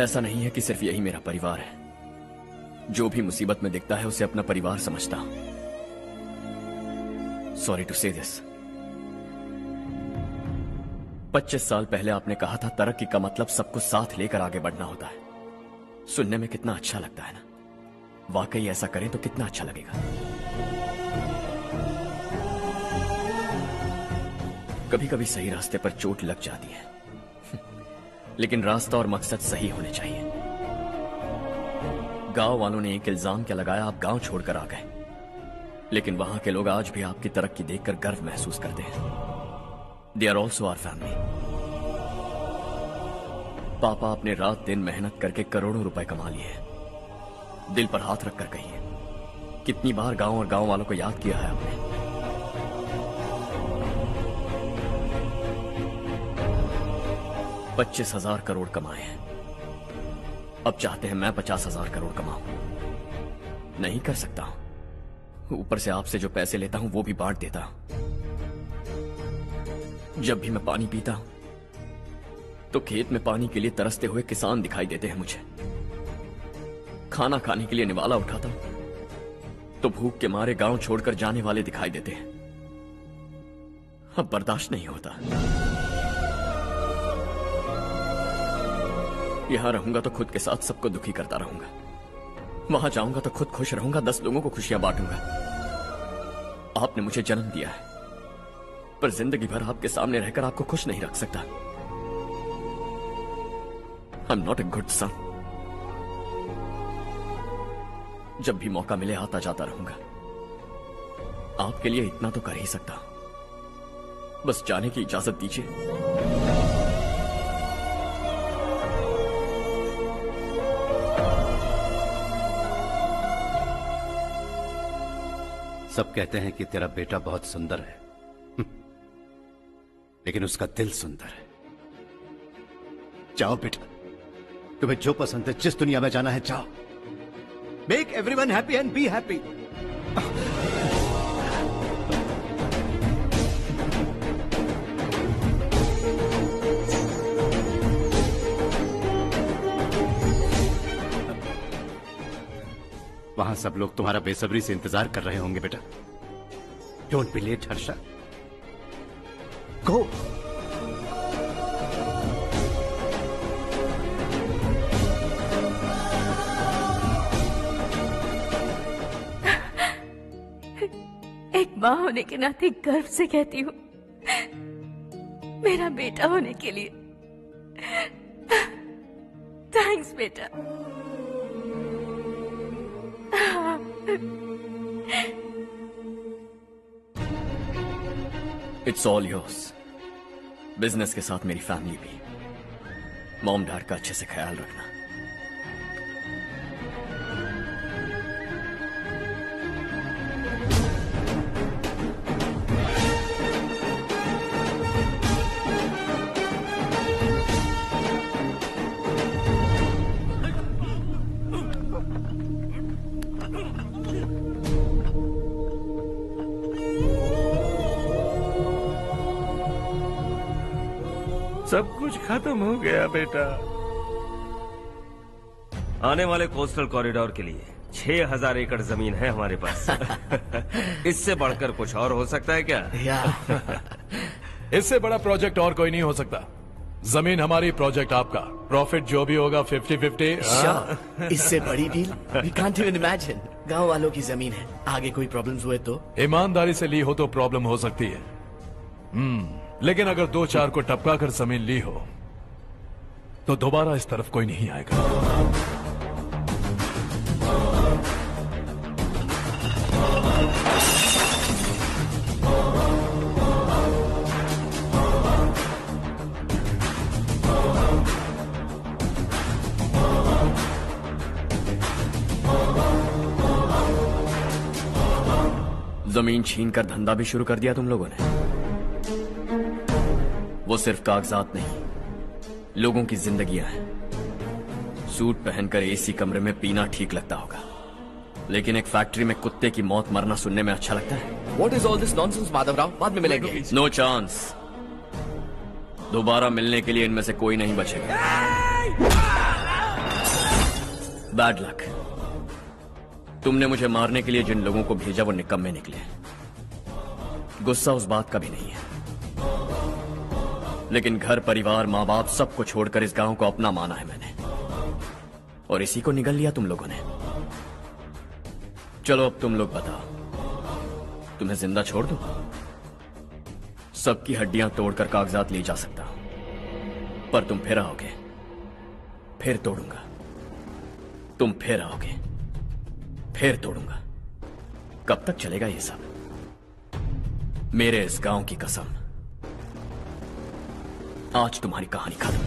[SPEAKER 2] ऐसा नहीं है कि सिर्फ यही मेरा परिवार है। जो भी मुसीबत में दिखता है उसे अपना परिवार समझता हूं। सॉरी टू से दिस। 25 साल पहले आपने कहा था तरक्की का मतलब सबको साथ लेकर आगे बढ़ना होता है। सुनने में कितना अच्छा लगता है ना? वाकई ऐसा करें तो कितना अच्छा लगेगा। कभी कभी सही रास्ते पर चोट लग जाती है, लेकिन रास्ता और मकसद सही होने चाहिए। गांव वालों ने एक इल्जाम क्या लगाया, आप गांव छोड़कर आ गए, लेकिन वहां के लोग आज भी आपकी तरक्की देखकर गर्व महसूस करते हैं। They are also our family. पापा आपने रात दिन मेहनत करके करोड़ों रुपए कमा लिए। दिल पर हाथ रखकर कहिए, कितनी बार गांव और गांव वालों को याद किया है आपने? $25,000 करोड़ कमाए हैं। अब चाहते हैं मैं 50,000 करोड़ कमाऊं। नहीं कर सकता हूं। ऊपर से आपसे जो पैसे लेता हूं वो भी बांट देता हूं। जब भी मैं पानी पीता हूं तो खेत में पानी के लिए तरसते हुए किसान दिखाई देते हैं मुझे। खाना खाने के लिए निवाला उठाता हूं तो भूख के मारे गांव छोड़कर जाने वाले दिखाई देते हैं। अब बर्दाश्त नहीं होता। यहां रहूंगा तो खुद के साथ सबको दुखी करता रहूंगा। वहां जाऊंगा तो खुद खुश रहूंगा, 10 लोगों को खुशियां बांटूंगा। आपने मुझे जन्म दिया है, पर जिंदगी भर आपके सामने रहकर आपको खुश नहीं रख सकता। I am not a good son. जब भी मौका मिले आता जाता रहूंगा। आपके लिए इतना तो कर ही सकता हूं। बस जाने की इजाजत दीजिए।
[SPEAKER 1] सब कहते हैं कि तेरा बेटा बहुत सुंदर है, लेकिन उसका दिल सुंदर है। जाओ बेटा, तुम्हें जो पसंद है, जिस दुनिया में जाना है जाओ। Make everyone happy and be happy. वहां सब लोग तुम्हारा बेसब्री से इंतजार कर रहे होंगे बेटा। डोंट बी लेट हर्षा, गो।
[SPEAKER 13] एक माँ होने के नाते गर्व से कहती हूँ, मेरा बेटा होने के लिए
[SPEAKER 10] थैंक्स बेटा।
[SPEAKER 2] It's all yours. बिजनेस के साथ मेरी फैमिली भी। मॉम डैड का अच्छे से ख्याल रखना।
[SPEAKER 17] सब कुछ खत्म हो गया बेटा। आने वाले कोस्टल कॉरिडोर के लिए 6000 एकड़ जमीन है हमारे पास। इससे बढ़कर कुछ और हो सकता है क्या?
[SPEAKER 5] इससे बड़ा प्रोजेक्ट और कोई नहीं हो सकता। जमीन हमारी, प्रोजेक्ट आपका। प्रॉफिट जो भी होगा 50-50।
[SPEAKER 9] इससे बड़ी deal we can't even imagine. गांव वालों की जमीन है, आगे कोई प्रॉब्लम्स हुए तो?
[SPEAKER 5] ईमानदारी से ली हो तो प्रॉब्लम हो सकती है, लेकिन अगर 2-4 को टपका कर जमीन ली हो तो दोबारा इस तरफ कोई नहीं आएगा।
[SPEAKER 2] जमीन छीन कर धंधा भी शुरू कर दिया तुम लोगों ने। वो सिर्फ कागजात नहीं, लोगों की जिंदगियां हैं। सूट पहनकर एसी कमरे में पीना ठीक लगता होगा, लेकिन एक फैक्ट्री में कुत्ते की मौत मरना सुनने में अच्छा लगता है।
[SPEAKER 9] What is all this nonsense, Madhavrao? बाद में मिलेंगे।
[SPEAKER 2] No chance. दोबारा मिलने के लिए इनमें से कोई नहीं बचेगा। Bad luck. तुमने मुझे मारने के लिए जिन लोगों को भेजा वो निकम्मे निकले। गुस्सा उस बात का भी नहीं है, लेकिन घर परिवार माँ बाप सबको छोड़कर इस गांव को अपना माना है मैंने, और इसी को निगल लिया तुम लोगों ने। चलो अब तुम लोग बताओ, तुम्हें जिंदा छोड़ दूं? सबकी हड्डियां तोड़कर कागजात ले जा सकता हूं, पर तुम फिर आओगे, फिर तोड़ूंगा। तुम फिर आओगे, फिर तोड़ूंगा। कब तक चलेगा ये सब? मेरे इस गांव की कसम, आज तुम्हारी कहानी खत्म।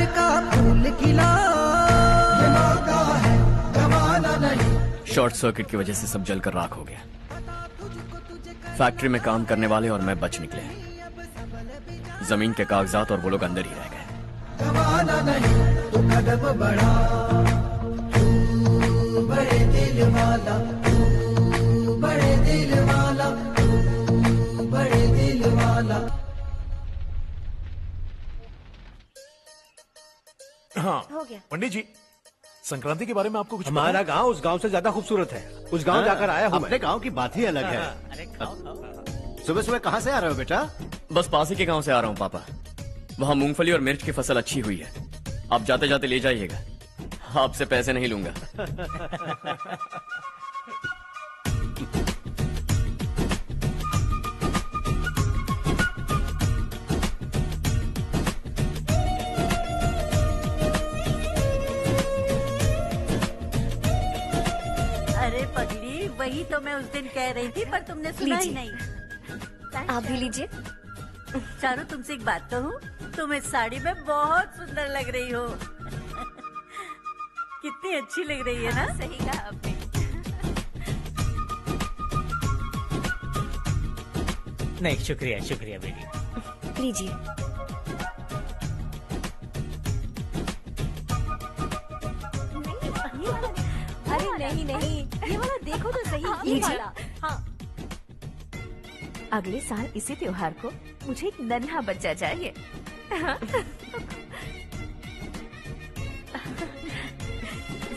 [SPEAKER 21] का फूल खिला, ये मौका है गवाना नहीं।
[SPEAKER 2] शॉर्ट सर्किट की वजह से सब जलकर राख हो गया। फैक्ट्री में काम करने वाले और मैं बच निकले। जमीन के कागजात और वो लोग अंदर ही रह गए।
[SPEAKER 21] गवाना नहीं तो कदम बढ़ा, तू बड़े दिल वाला, तू बड़े दिल वाला, तू बड़े दिल वाला।
[SPEAKER 5] हाँ
[SPEAKER 19] हो गया।
[SPEAKER 5] पंडित जी, संक्रांति के बारे में आपको कुछ
[SPEAKER 4] हमारा गांव उस गांव से ज्यादा खूबसूरत है। उस गांव जाकर आया हूँ।
[SPEAKER 1] अपने गांव की बात ही अलग है। सुबह सुबह कहाँ से आ रहे हो बेटा?
[SPEAKER 2] बस पास ही के गांव से आ रहा हूँ पापा। वहाँ मूंगफली और मिर्च की फसल अच्छी हुई है। आप जाते जाते ले जाइएगा। आपसे पैसे नहीं लूंगा।
[SPEAKER 10] अरे पगली, वही तो मैं उस दिन कह रही थी पर तुमने सुना ही नहीं।
[SPEAKER 19] आप भी लीजिए।
[SPEAKER 10] चारू, तुमसे एक बात कहूँ, तुम इस साड़ी में बहुत सुंदर लग रही हो। कितनी अच्छी लग रही है ना?
[SPEAKER 13] सही कहा आपने।
[SPEAKER 7] नहीं, शुक्रिया शुक्रिया बेटी।
[SPEAKER 19] लीजिए।
[SPEAKER 13] अरे नहीं नहीं, ये वाला देखो तो सही। ये
[SPEAKER 19] लीजिए।
[SPEAKER 13] वाला। हाँ। अगले साल इसी त्योहार को मुझे एक नन्हा बच्चा चाहिए।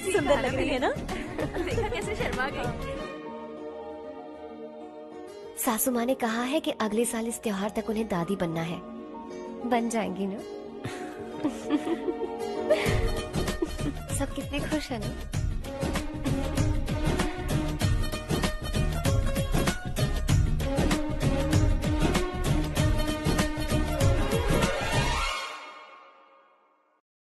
[SPEAKER 20] सुंदर लग रही है ना?
[SPEAKER 13] देखा कैसे शर्मा गई।
[SPEAKER 19] सासू माँ ने कहा है कि अगले साल इस त्योहार तक उन्हें दादी बनना है। बन जाएंगी ना? सब कितने खुश है ना?